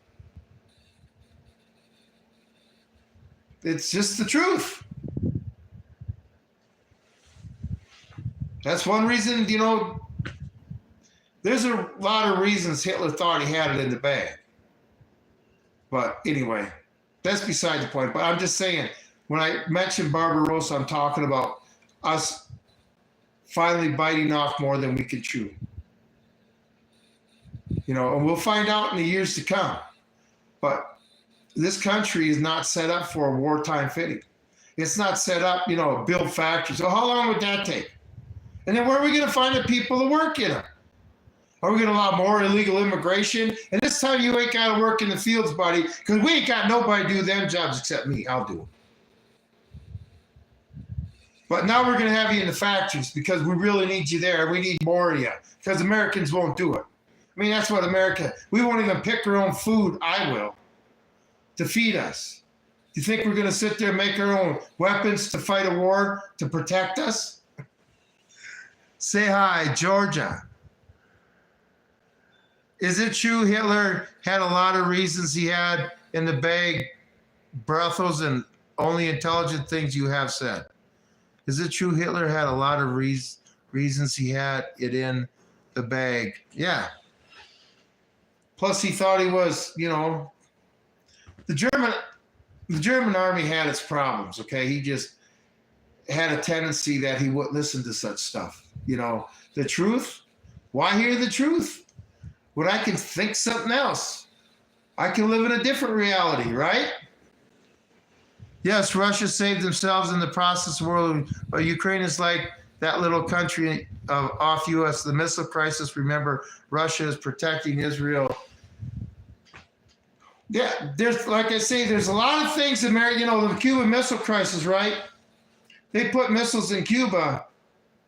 It's just the truth. That's one reason, there's a lot of reasons Hitler thought he had it in the bag. But anyway, that's beside the point. But I'm just saying, when I mentioned Barbarossa, I'm talking about us finally biting off more than we can chew. And we'll find out in the years to come. But this country is not set up for a wartime fitting. It's not set up, build factories. So how long would that take? And then where are we going to find the people to work in them? Are we going to allow more illegal immigration? And this time you ain't got to work in the fields, buddy, because we ain't got nobody to do them jobs except me. I'll do them. But now we're going to have you in the factories because we really need you there. We need more of you because Americans won't do it. That's what America, we won't even pick our own food. I will, to feed us. Do you think we're going to sit there and make our own weapons to fight a war to protect us? Say hi, Georgia. Is it true Hitler had a lot of reasons he had in the bag, brothels, and only intelligent things you have said? Is it true Hitler had a lot of reasons he had it in the bag? Yeah. Plus he thought he was, the German army had its problems, okay? He just had a tendency that he wouldn't listen to such stuff. The truth? Why hear the truth? When I can think something else. I can live in a different reality, right? Yes, Russia saved themselves in the process world. But Ukraine is like that little country off U.S. The missile crisis. Remember, Russia is protecting Israel. Yeah, like I say, there's a lot of things in there. The Cuban Missile Crisis, right? They put missiles in Cuba,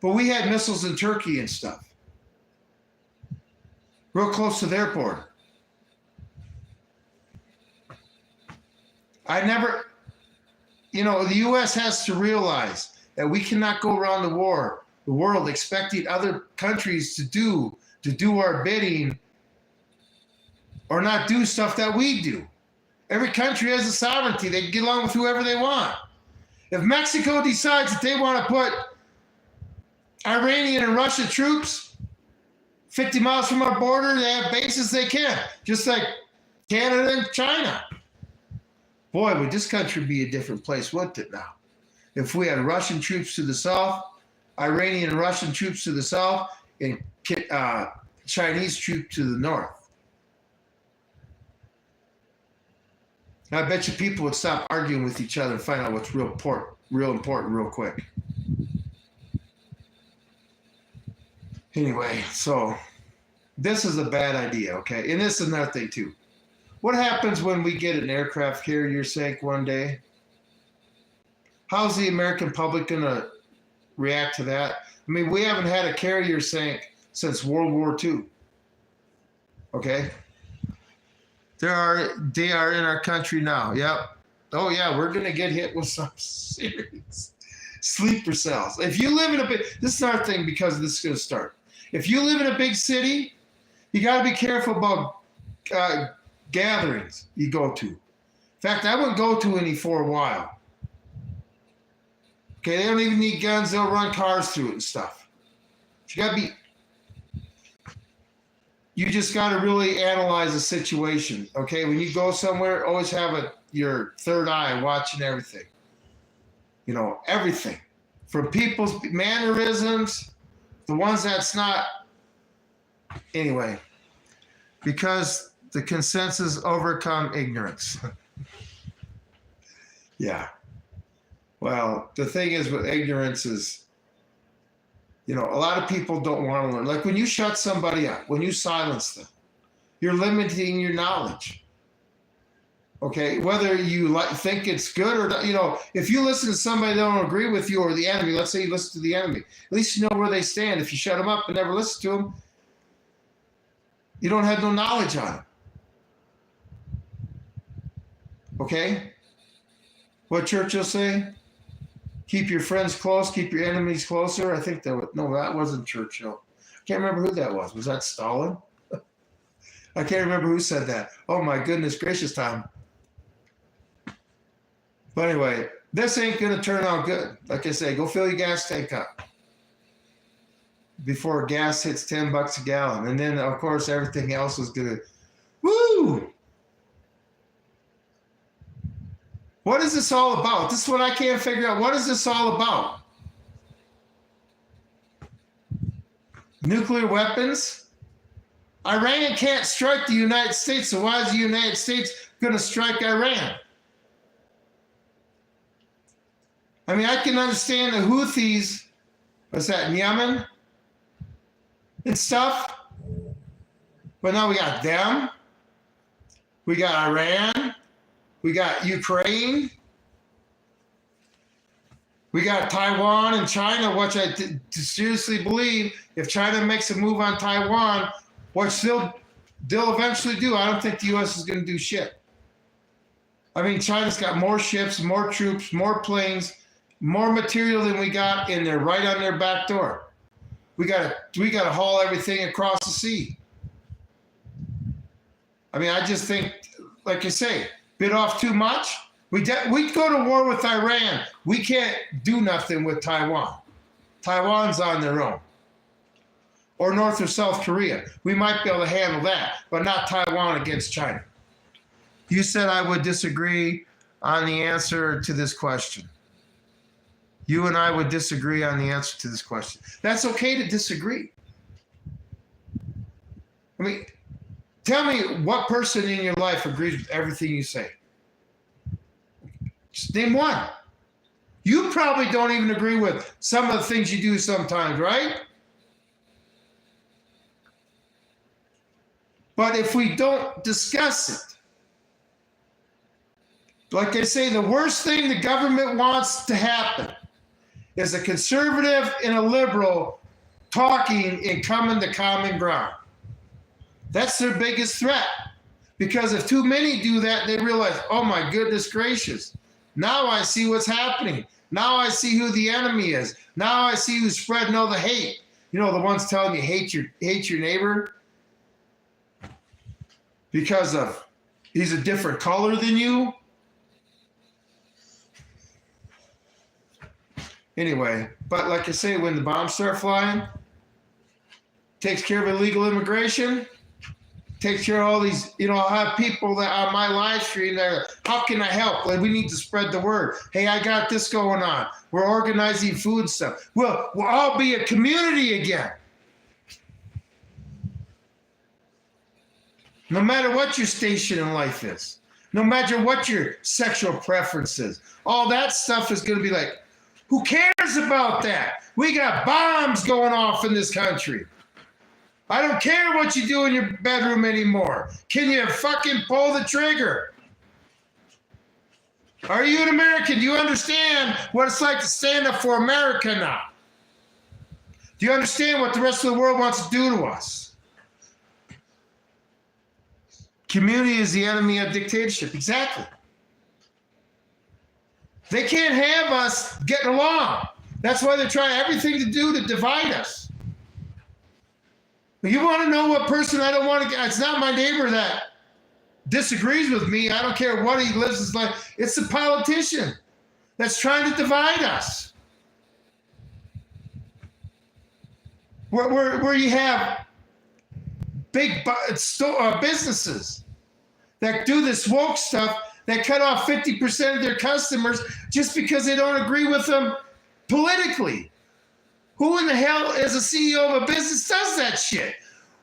but we had missiles in Turkey and stuff. Real close to their border. the U.S. has to realize that we cannot go around the world expecting other countries to do our bidding or not do stuff that we do. Every country has a sovereignty. They can get along with whoever they want. If Mexico decides that they want to put Iranian and Russian troops 50 miles from our border, they have bases, they can. Just like Canada and China. Boy, would this country be a different place, wouldn't it now? If we had Russian troops to the south, Iranian and Russian troops to the south, and Chinese troops to the north. I bet you people would stop arguing with each other and find out what's real important real quick. Anyway, so this is a bad idea, okay? And this is another thing, too. What happens when we get an aircraft carrier sank one day? How's the American public going to react to that? I mean, we haven't had a carrier sank since World War II, okay? They are in our country now. Yep. Oh yeah, we're gonna get hit with some serious sleeper cells. If you live in this is our thing because this is gonna start. If you live in a big city, you gotta be careful about gatherings you go to. In fact, I wouldn't go to any for a while. Okay, they don't even need guns. They'll run cars through it and stuff. You just got to really analyze the situation, okay? When you go somewhere, always have your third eye watching everything. everything from people's mannerisms, the ones that's not. Anyway, because the consensus overcome ignorance. Yeah. Well, the thing is with ignorance is, a lot of people don't want to learn. Like when you shut somebody up, when you silence them, you're limiting your knowledge. Okay, whether you think it's good or not, if you listen to somebody that don't agree with you or the enemy, let's say you listen to the enemy, at least you know where they stand. If you shut them up and never listen to them, you don't have no knowledge on it. Okay? What Churchill say? Keep your friends close, keep your enemies closer. I think that wasn't Churchill. I can't remember who that was. Was that Stalin? I can't remember who said that. Oh my goodness gracious, Tom. But anyway, this ain't gonna turn out good. Like I say, go fill your gas tank up before gas hits $10 a gallon. And then of course everything else is gonna, woo! What is this all about? This is what I can't figure out. What is this all about? Nuclear weapons? Iran can't strike the United States, so why is the United States going to strike Iran? I mean, I can understand the Houthis, what's that, in Yemen and stuff, but now we got them, we got Iran, we got Ukraine, we got Taiwan and China, which I seriously believe if China makes a move on Taiwan, which they'll eventually do, I don't think the U.S. is going to do shit. I mean, China's got more ships, more troops, more planes, more material than we got in there, right on their back door. We gotta haul everything across the sea. I mean, I just think, like you say, bit off too much. We go to war with Iran. We can't do nothing with Taiwan. Taiwan's on their own. Or North or South Korea. We might be able to handle that, but not Taiwan against China. You said I would disagree on the answer to this question. You and I would disagree on the answer to this question. That's okay to disagree. I mean, tell me what person in your life agrees with everything you say. Just name one. You probably don't even agree with some of the things you do sometimes, right? But if we don't discuss it, like I say, the worst thing the government wants to happen is a conservative and a liberal talking and coming to common ground. That's their biggest threat. Because if too many do that, they realize, oh my goodness gracious, now I see what's happening. Now I see who the enemy is. Now I see who's spreading all the hate. The ones telling you hate your neighbor because of he's a different color than you. Anyway, but like I say, when the bombs start flying, takes care of illegal immigration, takes care of all these, I'll have people that on my live stream that are, how can I help? Like, we need to spread the word. Hey, I got this going on. We're organizing food stuff. We'll all be a community again. No matter what your station in life is, no matter what your sexual preference is, all that stuff is going to be like, who cares about that? We got bombs going off in this country. I don't care what you do in your bedroom anymore. Can you fucking pull the trigger? Are you an American? Do you understand what it's like to stand up for America now? Do you understand what the rest of the world wants to do to us? Community is the enemy of dictatorship. Exactly. They can't have us getting along. That's why they're trying everything to do to divide us. You want to know what person I don't want to get? It's not my neighbor that disagrees with me. I don't care what he lives his life. It's the politician that's trying to divide us. Where you have big businesses that do this woke stuff that cut off 50% of their customers just because they don't agree with them politically. Who in the hell, as a CEO of a business, does that shit?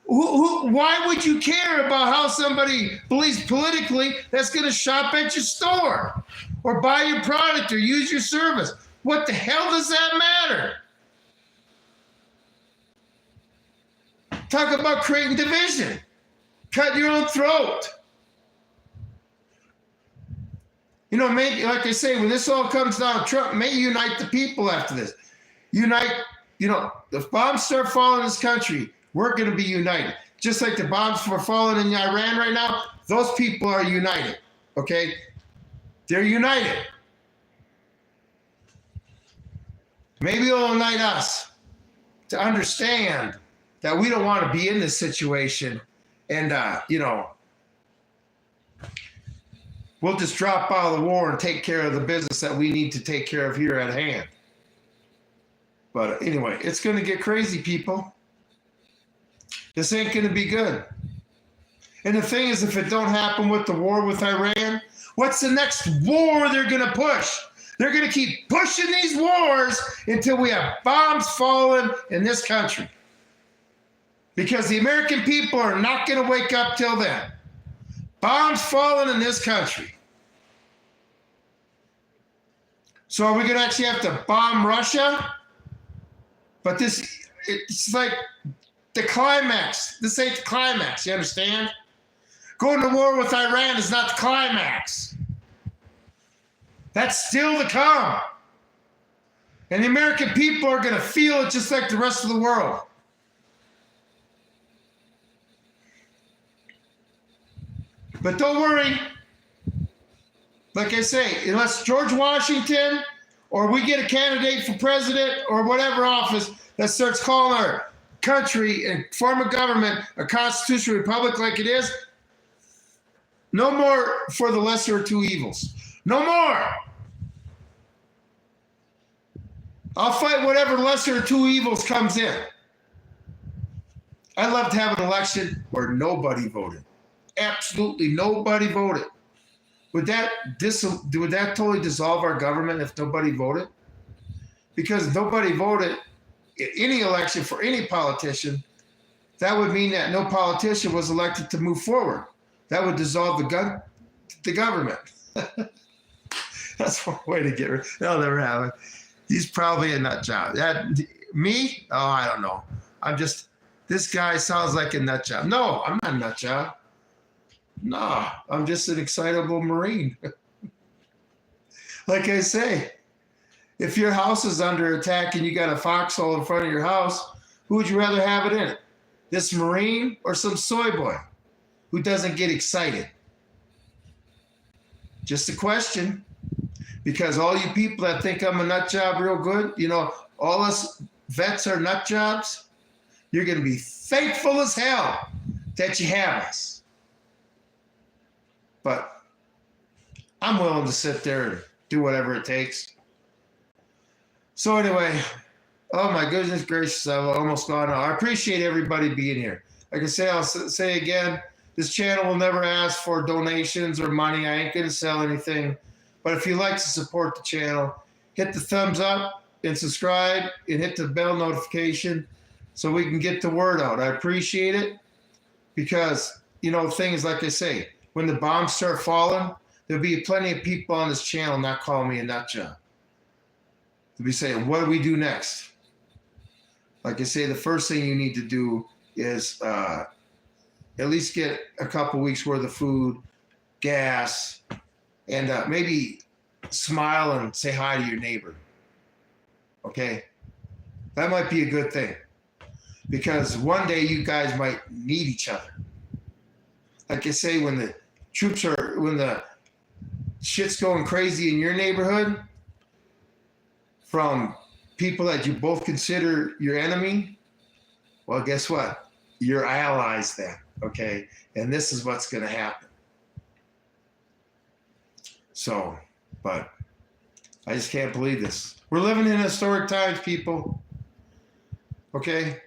Why would you care about how somebody believes politically that's going to shop at your store or buy your product or use your service? What the hell does that matter? Talk about creating division. Cut your own throat. You know, maybe, like I say, when this all comes down, Trump may unite the people after this. Unite, you know, if bombs start falling in this country, we're going to be united. Just like the bombs were falling in Iran right now, those people are united, okay? They're united. Maybe it'll unite us to understand that we don't want to be in this situation and, you know, we'll just drop out of the war and take care of the business that we need to take care of here at hand. But anyway, it's going to get crazy, people. This ain't going to be good. And the thing is, if it don't happen with the war with Iran, what's the next war they're going to push? They're going to keep pushing these wars until we have bombs falling in this country. Because the American people are not going to wake up till then. Bombs falling in this country. So are we going to actually have to bomb Russia? But this, it's like the climax. This ain't the climax, you understand? Going to war with Iran is not the climax. That's still to come. And the American people are going to feel it just like the rest of the world. But don't worry. Like I say, unless George Washington or we get a candidate for president or whatever office that starts calling our country and form a government a constitutional republic like it is, no more for the lesser of two evils. No more. I'll fight whatever lesser of two evils comes in. I'd love to have an election where nobody voted. Absolutely nobody voted. Would that totally dissolve our government if nobody voted? Because nobody voted in any election for any politician, that would mean that no politician was elected to move forward. That would dissolve the government. That's one way to get rid. That'll never happen. He's probably a nut job. Me? Oh, I don't know. This guy sounds like a nut job. No, I'm not a nut job. No, I'm just an excitable Marine. Like I say, if your house is under attack and you got a foxhole in front of your house, who would you rather have it in it? This Marine or some soy boy who doesn't get excited? Just a question. Because all you people that think I'm a nut job real good, you know, all us vets are nut jobs, you're going to be thankful as hell that you have us. But I'm willing to sit there and do whatever it takes. So anyway, oh my goodness gracious, I've almost gone on. I appreciate everybody being here. Like I say, I'll say again, this channel will never ask for donations or money. I ain't going to sell anything. But if you'd like to support the channel, hit the thumbs up and subscribe and hit the bell notification so we can get the word out. I appreciate it because, you know, things like I say, when the bombs start falling, there'll be plenty of people on this channel not calling me a nut job. They'll be saying, what do we do next? Like I say, the first thing you need to do is at least get a couple weeks worth of food, gas, and maybe smile and say hi to your neighbor. Okay? That might be a good thing. Because one day you guys might need each other. Like I say, when the shit's going crazy in your neighborhood, from people that you both consider your enemy, well, guess what? You're allies then, okay? And this is what's going to happen. So, but I just can't believe this. We're living in historic times, people. Okay?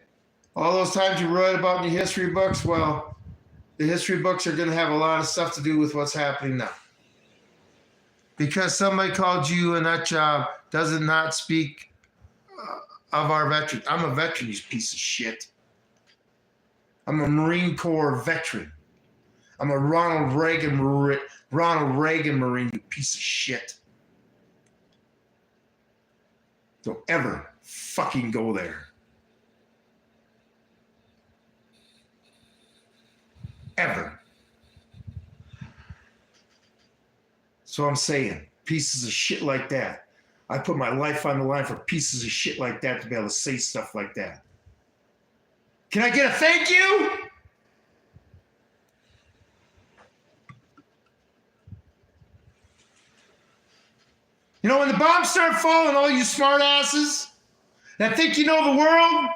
All those times you read about in your history books, well, the history books are going to have a lot of stuff to do with what's happening now. because somebody called you a nut job does not speak of our veterans. I'm a veteran, you piece of shit. I'm a Marine Corps veteran. I'm a Ronald Reagan Marine, you piece of shit. Don't ever fucking go there. Ever. So I'm saying, pieces of shit like that. I put my life on the line for pieces of shit like that to be able to say stuff like that. Can I get a thank you? You know, when the bombs start falling, all you smart asses that think you know the world,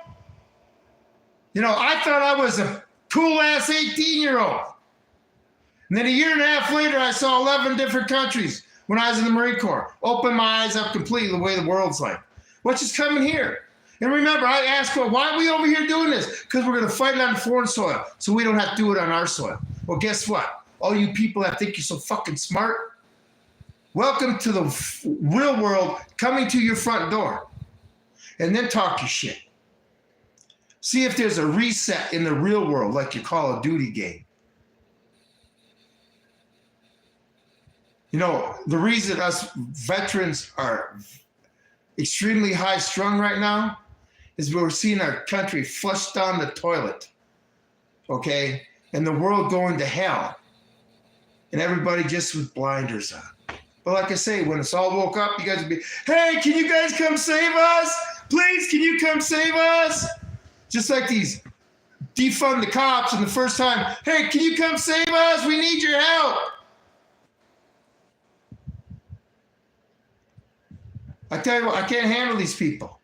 you know, I thought I was a cool ass 18-year-old. And then a year and a half later, I saw 11 different countries when I was in the Marine Corps. Opened my eyes up completely the way the world's like. What's just coming here? And remember, I asked, well, why are we over here doing this? Because we're going to fight it on foreign soil, so we don't have to do it on our soil. Well, guess what? All you people that think you're so fucking smart, welcome to the real world coming to your front door. And then talk your shit. See if there's a reset in the real world like your Call of Duty game. You know, the reason us veterans are extremely high strung right now is we're seeing our country flushed down the toilet, okay? And the world going to hell. And everybody just with blinders on. But like I say, when it's all woke up, you guys will be, hey, can you guys come save us? Please, can you come save us? Just like these defund the cops and the first time, hey, can you come save us? We need your help. I tell you what, I can't handle these people.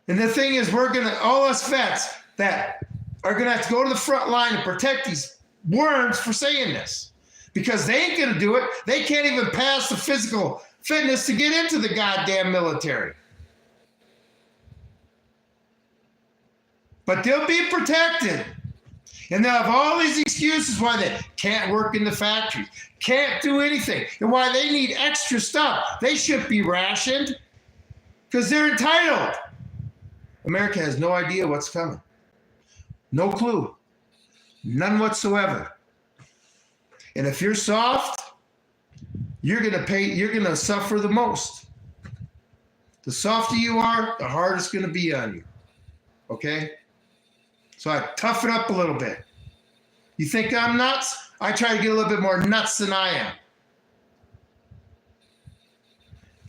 And the thing is, all us vets that are gonna have to go to the front line and protect these worms for saying this. Because they ain't gonna do it. They can't even pass the physical fitness to get into the goddamn military. But they'll be protected. And they'll have all these excuses why they can't work in the factories, can't do anything, and why they need extra stuff. They should be rationed because they're entitled. America has no idea what's coming. No clue. None whatsoever. And if you're soft, you're gonna suffer the most. The softer you are, the harder it's gonna be on you. Okay? So I toughen up a little bit. You think I'm nuts? I try to get a little bit more nuts than I am.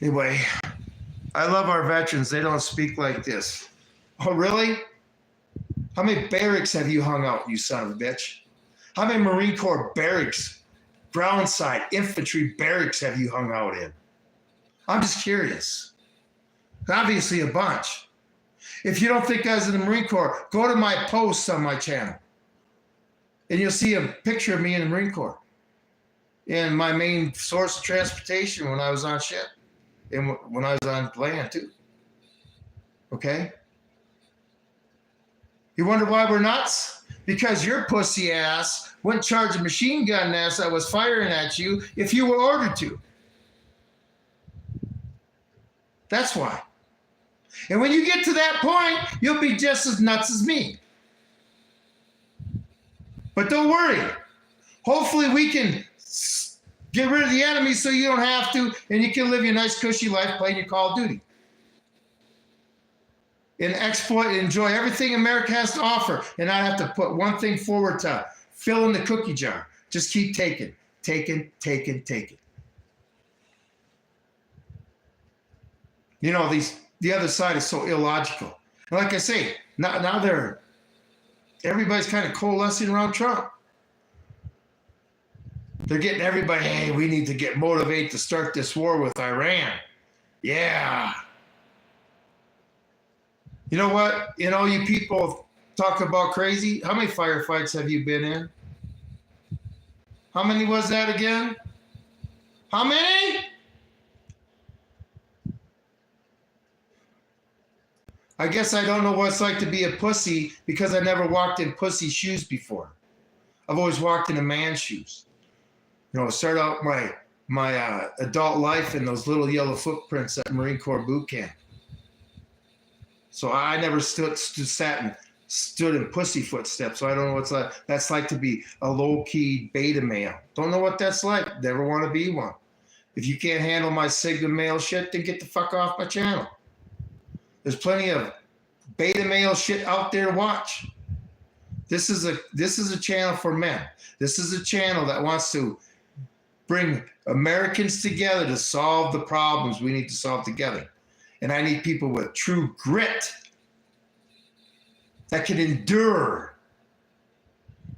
Anyway, I love our veterans. They don't speak like this. Oh, really? How many barracks have you hung out, you son of a bitch? How many Marine Corps barracks, ground side, infantry barracks have you hung out in? I'm just curious. Obviously a bunch. If you don't think I was in the Marine Corps, go to my posts on my channel. And you'll see a picture of me in the Marine Corps. And my main source of transportation when I was on ship. And when I was on land too. Okay? You wonder why we're nuts? Because your pussy ass wouldn't charge a machine gun ass that was firing at you if you were ordered to. That's why. And when you get to that point, you'll be just as nuts as me. But don't worry. Hopefully we can get rid of the enemy so you don't have to, and you can live your nice cushy life playing your Call of Duty. And exploit and enjoy everything America has to offer, and not have to put one thing forward to fill in the cookie jar. Just keep taking. You know, the other side is so illogical. And like I say, now everybody's kind of coalescing around Trump. They're getting everybody, hey, we need to get motivated to start this war with Iran. Yeah. You know what? You know, you people talk about crazy. How many firefights have you been in? How many was that again? How many? I guess I don't know what it's like to be a pussy because I never walked in pussy shoes before. I've always walked in a man's shoes. start out my adult life in those little yellow footprints at Marine Corps boot camp. So I never stood in pussy footsteps. So I don't know what that's like to be a low-key beta male. Don't know what that's like. Never want to be one. If you can't handle my Sigma male shit, then get the fuck off my channel. There's plenty of beta male shit out there to watch. This is a channel for men. This is a channel that wants to bring Americans together to solve the problems we need to solve together. And I need people with true grit that can endure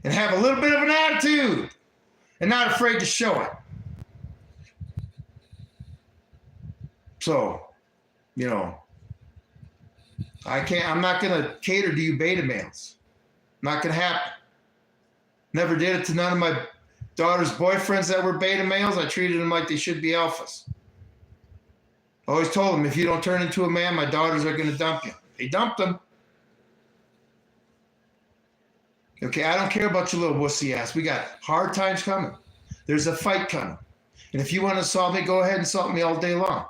and have a little bit of an attitude and not afraid to show it. So, I'm not going to cater to you beta males. Not going to happen. Never did it to none of my daughter's boyfriends that were beta males. I treated them like they should be alphas. I always told them, if you don't turn into a man, my daughters are going to dump you. They dumped them. Okay, I don't care about your little wussy ass. We got hard times coming. There's a fight coming. And if you want to assault me, go ahead and assault me all day long.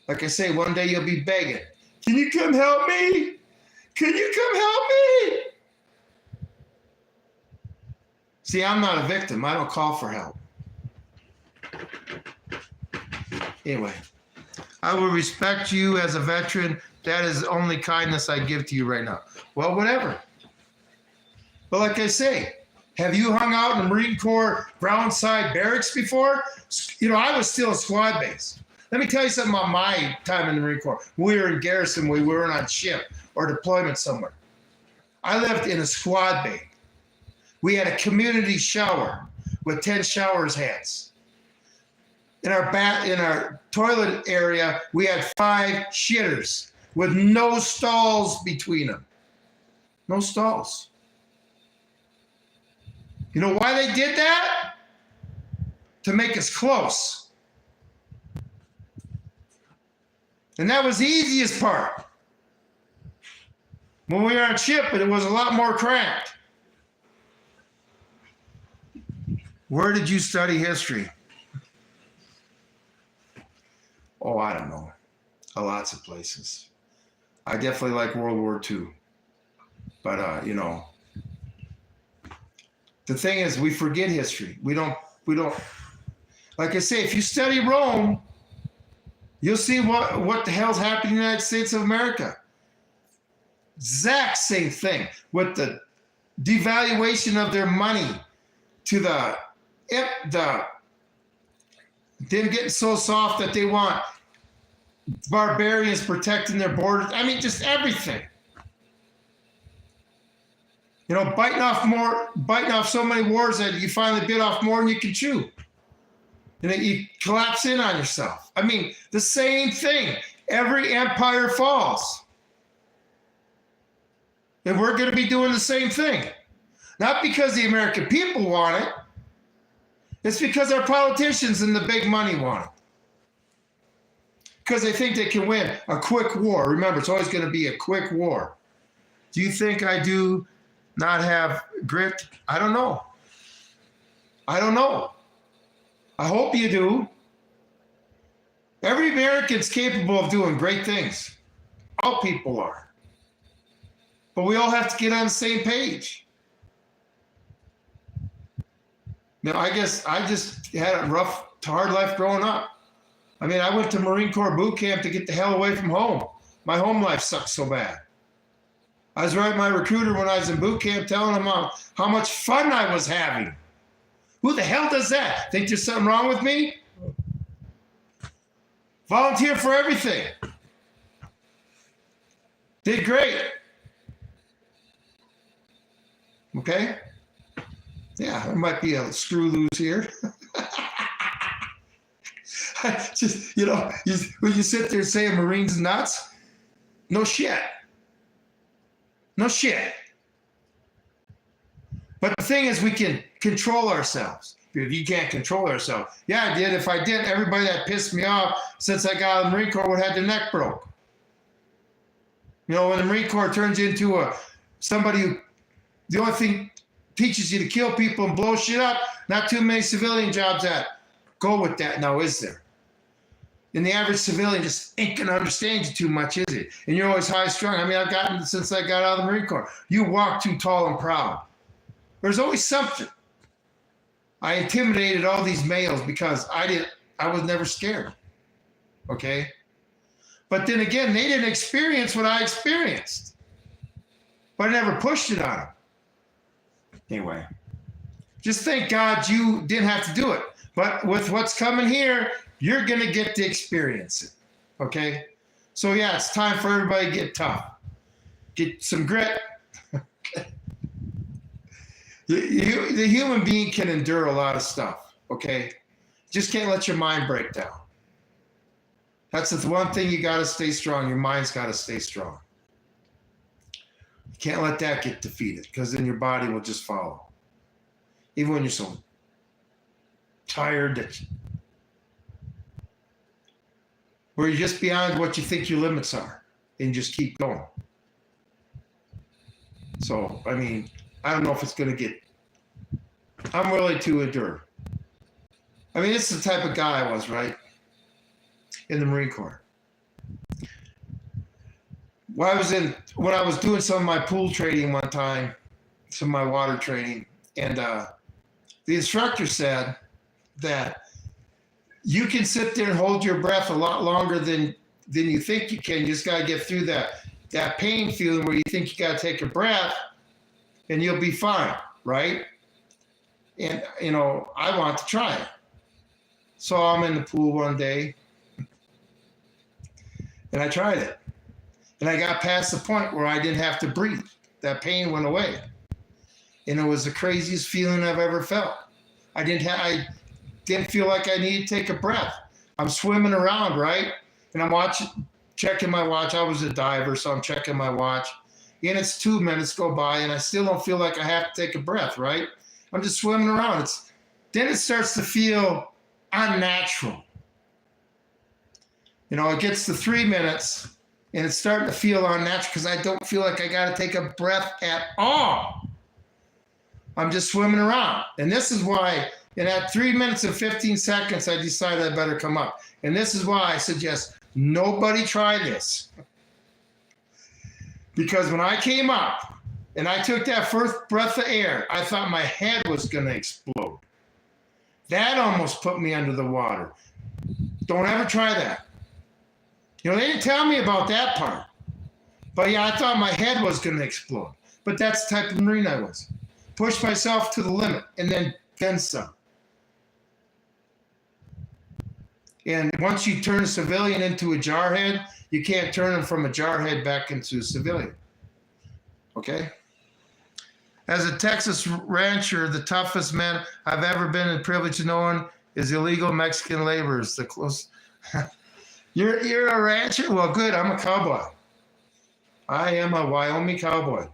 Like I say, one day you'll be begging. Can you come help me? Can you come help me? See, I'm not a victim. I don't call for help. Anyway, I will respect you as a veteran. That is the only kindness I give to you right now. Well, whatever. But like I say, have you hung out in the Marine Corps ground side barracks before? I was still a squad base. Let me tell you something about my time in the Marine Corps. We were in garrison. We weren't on ship or deployment somewhere. I lived in a squad bay. We had a community shower with 10 showers heads. In our toilet area, we had 5 shitters with no stalls between them. No stalls. You know why they did that? To make us close. And that was the easiest part. When we were on ship, but it was a lot more cramped. Where did you study history? Oh, I don't know. Lots of places. I definitely like World War II. But, the thing is, we forget history. We don't, like I say, if you study Rome, you'll see what the hell's happening in the United States of America. Exact same thing with the devaluation of their money to them getting so soft that they want barbarians protecting their borders. I mean, just everything. Biting off so many wars that you finally bit off more than you can chew. And then you collapse in on yourself. I mean, the same thing. Every empire falls. And we're going to be doing the same thing. Not because the American people want it. It's because our politicians and the big money want it. Because they think they can win a quick war. Remember, it's always going to be a quick war. Do you think I do not have grit? I don't know. I hope you do. Every American's capable of doing great things. All people are. But we all have to get on the same page. I guess I just had a rough, hard life growing up. I mean, I went to Marine Corps boot camp to get the hell away from home. My home life sucked so bad. I was writing my recruiter when I was in boot camp telling him how much fun I was having. Who the hell does that? Think there's something wrong with me? Volunteer for everything. Did great. Okay? Yeah, there might be a screw loose here. Just, when you sit there saying Marines nuts, no shit. No shit. But the thing is, we can control ourselves. If you can't control ourselves. Yeah, I did. If I didn't, everybody that pissed me off since I got out of the Marine Corps would have their neck broke. When the Marine Corps turns into somebody who, the only thing teaches you to kill people and blow shit up. Not too many civilian jobs that go with that now, is there? And the average civilian just ain't gonna understand you too much, is it? And you're always high strung. I mean, I've gotten since I got out of the Marine Corps. You walk too tall and proud. There's always something. I intimidated all these males because I was never scared. Okay? But then again, they didn't experience what I experienced. But I never pushed it on them. Anyway, just thank God you didn't have to do it. But with what's coming here, you're going to get to experience it. Okay? So yeah, it's time for everybody to get tough. Get some grit. The human being can endure a lot of stuff. Okay? Just can't let your mind break down. That's the one thing you got to stay strong. Your mind's got to stay strong. You can't let that get defeated because then your body will just follow. Even when you're so tired that where you're just beyond what you think your limits are and just keep going. So, I mean, I don't know if it's going to get, I'm willing to endure. I mean, it's the type of guy I was, right? In the Marine Corps. When I was doing some of my pool training one time, some of my water training, and the instructor said that you can sit there and hold your breath a lot longer than you think you can. You just got to get through that pain feeling where you think you got to take a breath, and you'll be fine, right? And, you know, I want to try it. So I'm in the pool one day, and I tried it. And I got past the point where I didn't have to breathe. That pain went away. And it was the craziest feeling I've ever felt. I didn't feel like I needed to take a breath. I'm swimming around, right? And I'm checking my watch. I was a diver, so I'm checking my watch. And it's 2 minutes go by, and I still don't feel like I have to take a breath, right? I'm just swimming around. Then it starts to feel unnatural. You know, it gets to 3 minutes, and it's starting to feel unnatural because I don't feel like I got to take a breath at all. I'm just swimming around. And this is why, and at 3 minutes and 15 seconds, I decided I better come up. And this is why I suggest nobody try this. Because when I came up and I took that first breath of air, I thought my head was going to explode. That almost put me under the water. Don't ever try that. You know, they didn't tell me about that part. But yeah, I thought my head was going to explode. But that's the type of Marine I was. Push myself to the limit and then some. And once you turn a civilian into a jarhead, you can't turn them from a jarhead back into a civilian. Okay? As a Texas rancher, the toughest man I've ever been in privilege of knowing is illegal Mexican laborers. The close. You're a rancher? Well, good. I'm a cowboy. I am a Wyoming cowboy.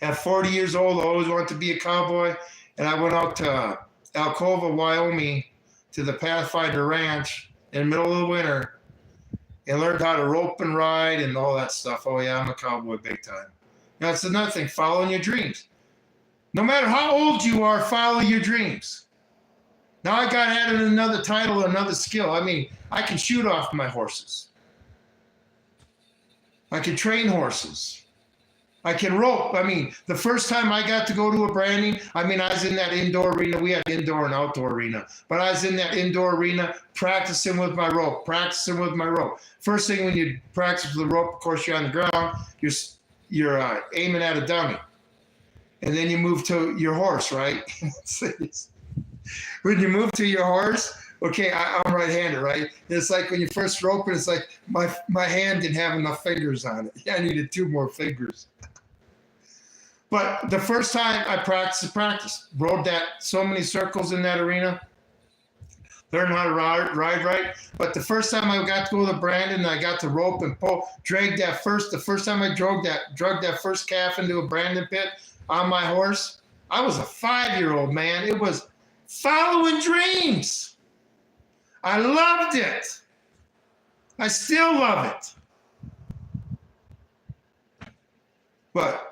At 40 years old, I always wanted to be a cowboy, and I went out to Alcova, Wyoming, to the Pathfinder Ranch in the middle of the winter and learned how to rope and ride and all that stuff. Oh, yeah, I'm a cowboy big time. Now, that's another thing, following your dreams. No matter how old you are, follow your dreams. Now I got added another title, another skill. I mean, I can shoot off my horses. I can train horses. I can rope. I mean, the first time I got to go to a branding, I mean, I was in that indoor arena. We had indoor and outdoor arena. But I was in that indoor arena practicing with my rope. First thing when you practice with the rope, of course, you're on the ground. You're aiming at a dummy. And then you move to your horse, right? When you move to your horse, okay, I'm right-handed, right? And it's like when you first rope it, it's like my hand didn't have enough fingers on it. Yeah, I needed 2 more fingers. But the first time I practiced, rode that so many circles in that arena, learned how to ride right. But the first time I got to go to Brandon, I got to rope and pull, the first time I drug that first calf into a Brandon pit on my horse, I was a 5-year-old, man. It was following dreams. I loved it. I still love it. But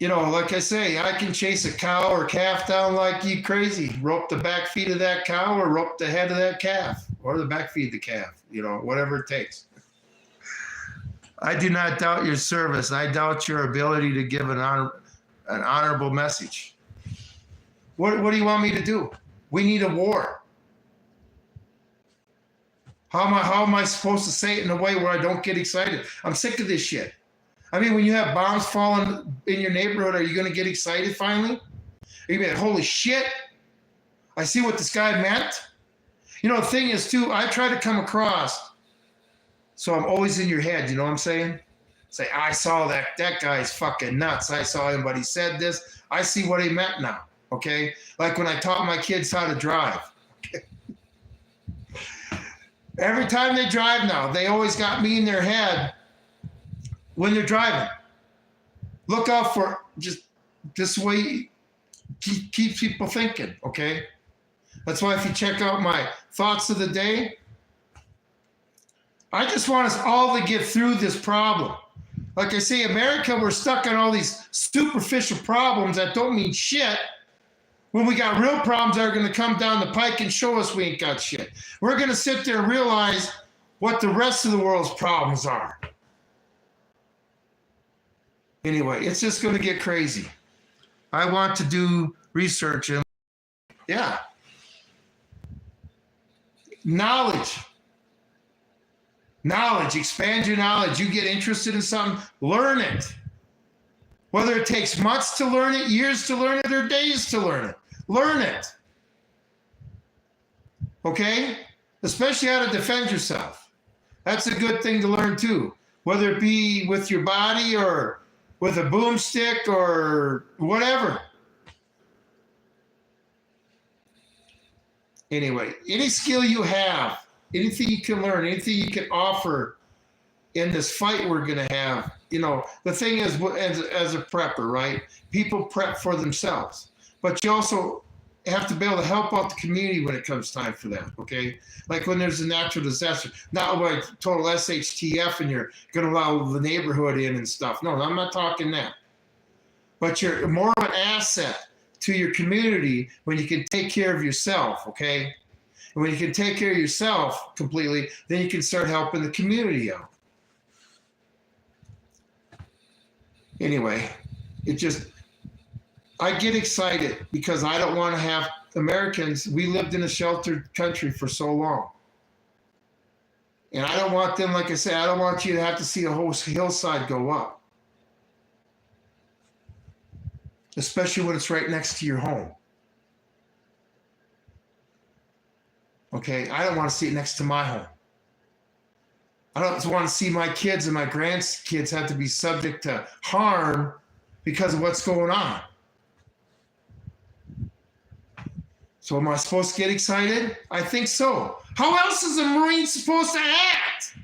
like I say, I can chase a cow or calf down like you crazy. Rope the back feet of that cow or rope the head of that calf or the back feet of the calf, whatever it takes. I do not doubt your service. I doubt your ability to give an honorable message. What do you want me to do? We need a war. How am I supposed to say it in a way where I don't get excited? I'm sick of this shit. I mean, when you have bombs falling in your neighborhood, are you going to get excited finally? Are you going to be like, holy shit, I see what this guy meant? The thing is, too, I try to come across, so I'm always in your head, you know what I'm saying? Say, I saw that guy's fucking nuts. I saw him, but he said this. I see what he meant now, okay? Like when I taught my kids how to drive. Every time they drive now, they always got me in their head when they're driving. Look out for just this way, keep people thinking, okay? That's why if you check out my thoughts of the day, I just want us all to get through this problem. Like I say, America, we're stuck on all these superficial problems that don't mean shit when we got real problems that are going to come down the pike and show us we ain't got shit. We're going to sit there and realize what the rest of the world's problems are. Anyway, it's just going to get crazy. I want to do research and, yeah. Knowledge, expand your knowledge. You get interested in something, learn it. Whether it takes months to learn it, years to learn it, or days to learn it, learn it. Okay? Especially how to defend yourself. That's a good thing to learn too. Whether it be with your body or with a boomstick or whatever. Anyway, any skill you have, anything you can learn, anything you can offer in this fight we're going to have, the thing is, as a prepper, right? People prep for themselves, but you also have to be able to help out the community when it comes time for that, okay? Like when there's a natural disaster, not like total SHTF and you're going to allow the neighborhood in and stuff. No, I'm not talking that. But you're more of an asset to your community when you can take care of yourself, okay? And when you can take care of yourself completely, then you can start helping the community out. Anyway, I get excited because I don't want to have Americans, we lived in a sheltered country for so long. And I don't want them, like I said, I don't want you to have to see a whole hillside go up. Especially when it's right next to your home. Okay, I don't want to see it next to my home. I don't want to see my kids and my grandkids have to be subject to harm because of what's going on. So am I supposed to get excited? I think so. How else is a Marine supposed to act?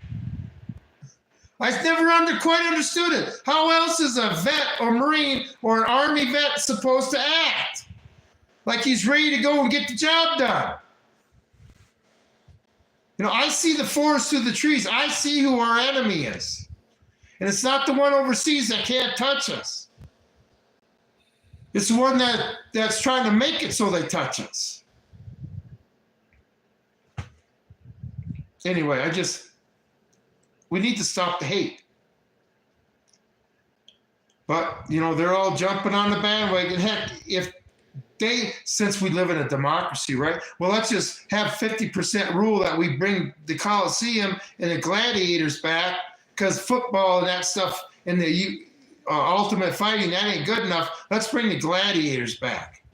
I've never quite understood it. How else is a vet or Marine or an Army vet supposed to act? Like he's ready to go and get the job done. I see the forest through the trees. I see who our enemy is. And it's not the one overseas that can't touch us. It's the one that's trying to make it so they touch us. Anyway, we need to stop the hate. But, they're all jumping on the bandwagon. Heck, since we live in a democracy, right? Well, let's just have 50% rule that we bring the Coliseum and the gladiators back because football and that stuff and the ultimate fighting, that ain't good enough. Let's bring the gladiators back.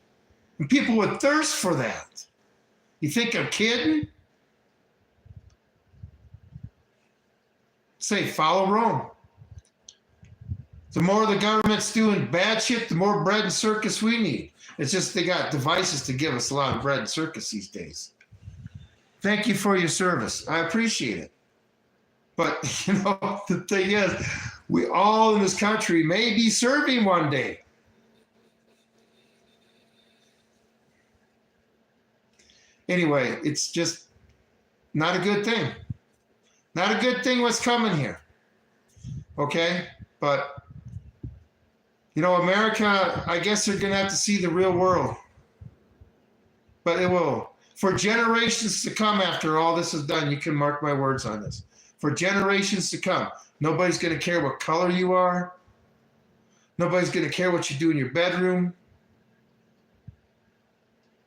And people would thirst for that. You think I'm kidding? Say, follow Rome. The more the government's doing bad shit, the more bread and circus we need. It's just they got devices to give us a lot of bread and circus these days. Thank you for your service. I appreciate it. But, the thing is, we all in this country may be serving one day. Anyway, it's just not a good thing. Not a good thing what's coming here. Okay? But You know, America, I guess they're going to have to see the real world. But it will. For generations to come after all this is done, you can mark my words on this. For generations to come, nobody's going to care what color you are. Nobody's going to care what you do in your bedroom.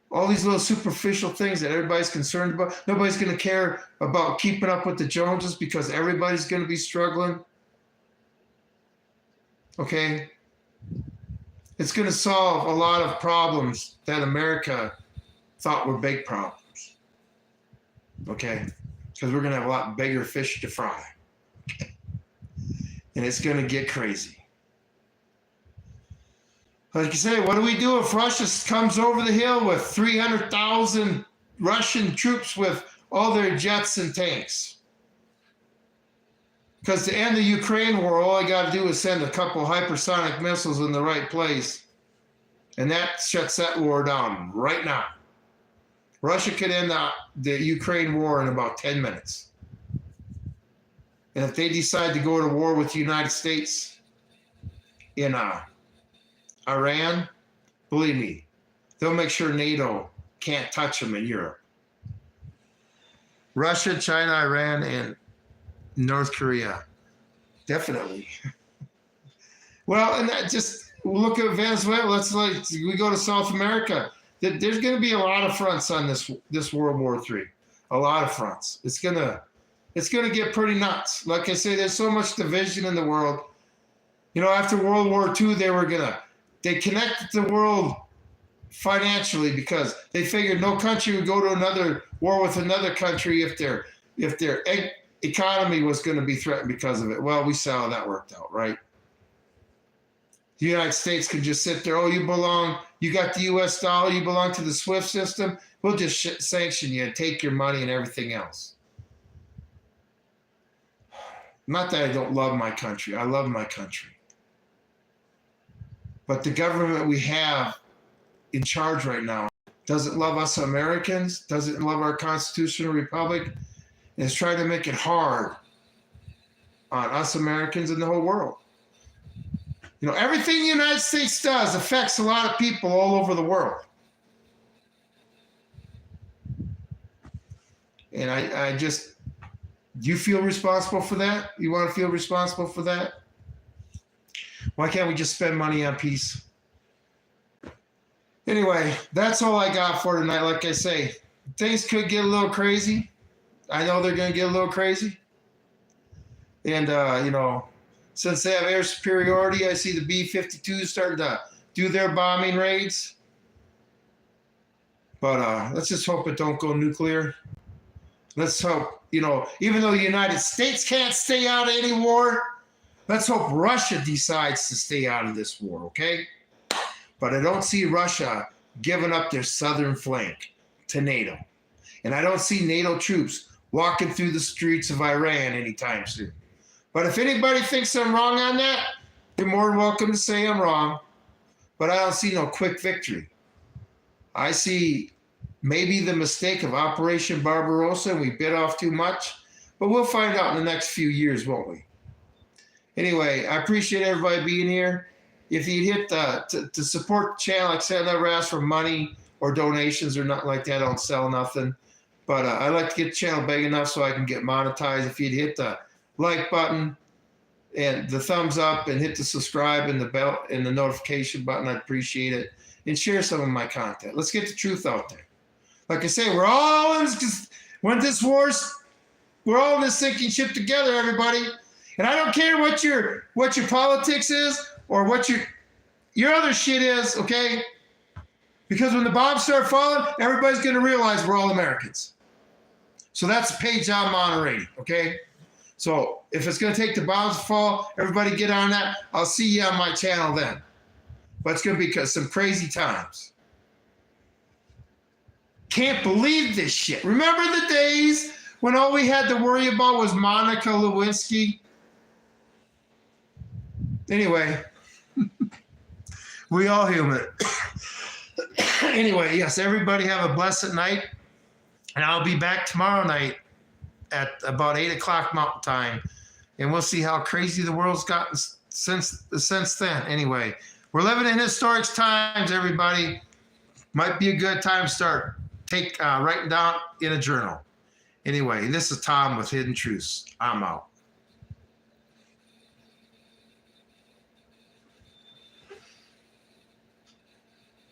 All these little superficial things that everybody's concerned about. Nobody's going to care about keeping up with the Joneses because everybody's going to be struggling. Okay? It's going to solve a lot of problems that America thought were big problems. Okay? Because we're going to have a lot bigger fish to fry. Okay? And it's going to get crazy. Like you say, what do we do if Russia comes over the hill with 300,000 Russian troops with all their jets and tanks? Because to end the Ukraine war, all I got to do is send a couple hypersonic missiles in the right place. And that shuts that war down right now. Russia could end the Ukraine war in about 10 minutes. And if they decide to go to war with the United States in Iran, believe me, they'll make sure NATO can't touch them in Europe. Russia, China, Iran, and North Korea, definitely. Well, and that just look at Venezuela. We go to South America. There's going to be a lot of fronts on this World War III. A lot of fronts. It's gonna get pretty nuts. Like I say, there's so much division in the world. You know, after World War II, they connected the world financially because they figured no country would go to another war with another country if their economy was going to be threatened because of it. Well, we saw how that worked out, right? The United States could just sit there. Oh, you got the U.S. dollar, you belong to the SWIFT system. We'll just sanction you and take your money and everything else. Not that I don't love my country. I love my country. But the government we have in charge right now doesn't love us Americans, doesn't love our constitutional republic, and is trying to make it hard on us Americans and the whole world. You know, everything the United States does affects a lot of people all over the world. And I just, do you feel responsible for that? You want to feel responsible for that? Why can't we just spend money on peace? Anyway, that's all I got for tonight. Like I say, things could get a little crazy. I know they're going to get a little crazy. And, you know, since they have air superiority, I see the B-52s starting to do their bombing raids. But let's just hope it don't go nuclear. Let's hope, you know, even though the United States can't stay out of any war, let's hope Russia decides to stay out of this war, okay? But I don't see Russia giving up their southern flank to NATO. And I don't see NATO troops walking through the streets of Iran anytime soon. But if anybody thinks I'm wrong on that, you're more than welcome to say I'm wrong. But I don't see no quick victory. I see maybe the mistake of Operation Barbarossa, and we bit off too much. But we'll find out in the next few years, won't we? Anyway, I appreciate everybody being here. If you hit to support the channel, like I said, I never ask for money or donations or nothing like that. I don't sell nothing. But I like to get the channel big enough so I can get monetized. If you'd hit the like button and the thumbs up and hit the subscribe and the bell and the notification button, I'd appreciate it. And share some of my content. Let's get the truth out there. Like I say, we're all in this, when this war's, we're all in this sinking ship together, everybody. And I don't care what your politics is or what your other shit is, okay? Because when the bombs start falling, everybody's going to realize we're all Americans. So that's the page I'm moderating, okay? So if it's going to take the bombs to fall, everybody get on that. I'll see you on my channel then. But it's going to be some crazy times. Can't believe this shit. Remember the days when all we had to worry about was Monica Lewinsky? Anyway, we all human. Anyway, yes, everybody have a blessed night. And I'll be back tomorrow night at about 8 o'clock Mountain Time. And we'll see how crazy the world's gotten since then. Anyway, We're living in historic times, everybody. Might be a good time to start writing down in a journal. Anyway, this is Tom with Hidden Truths. I'm out.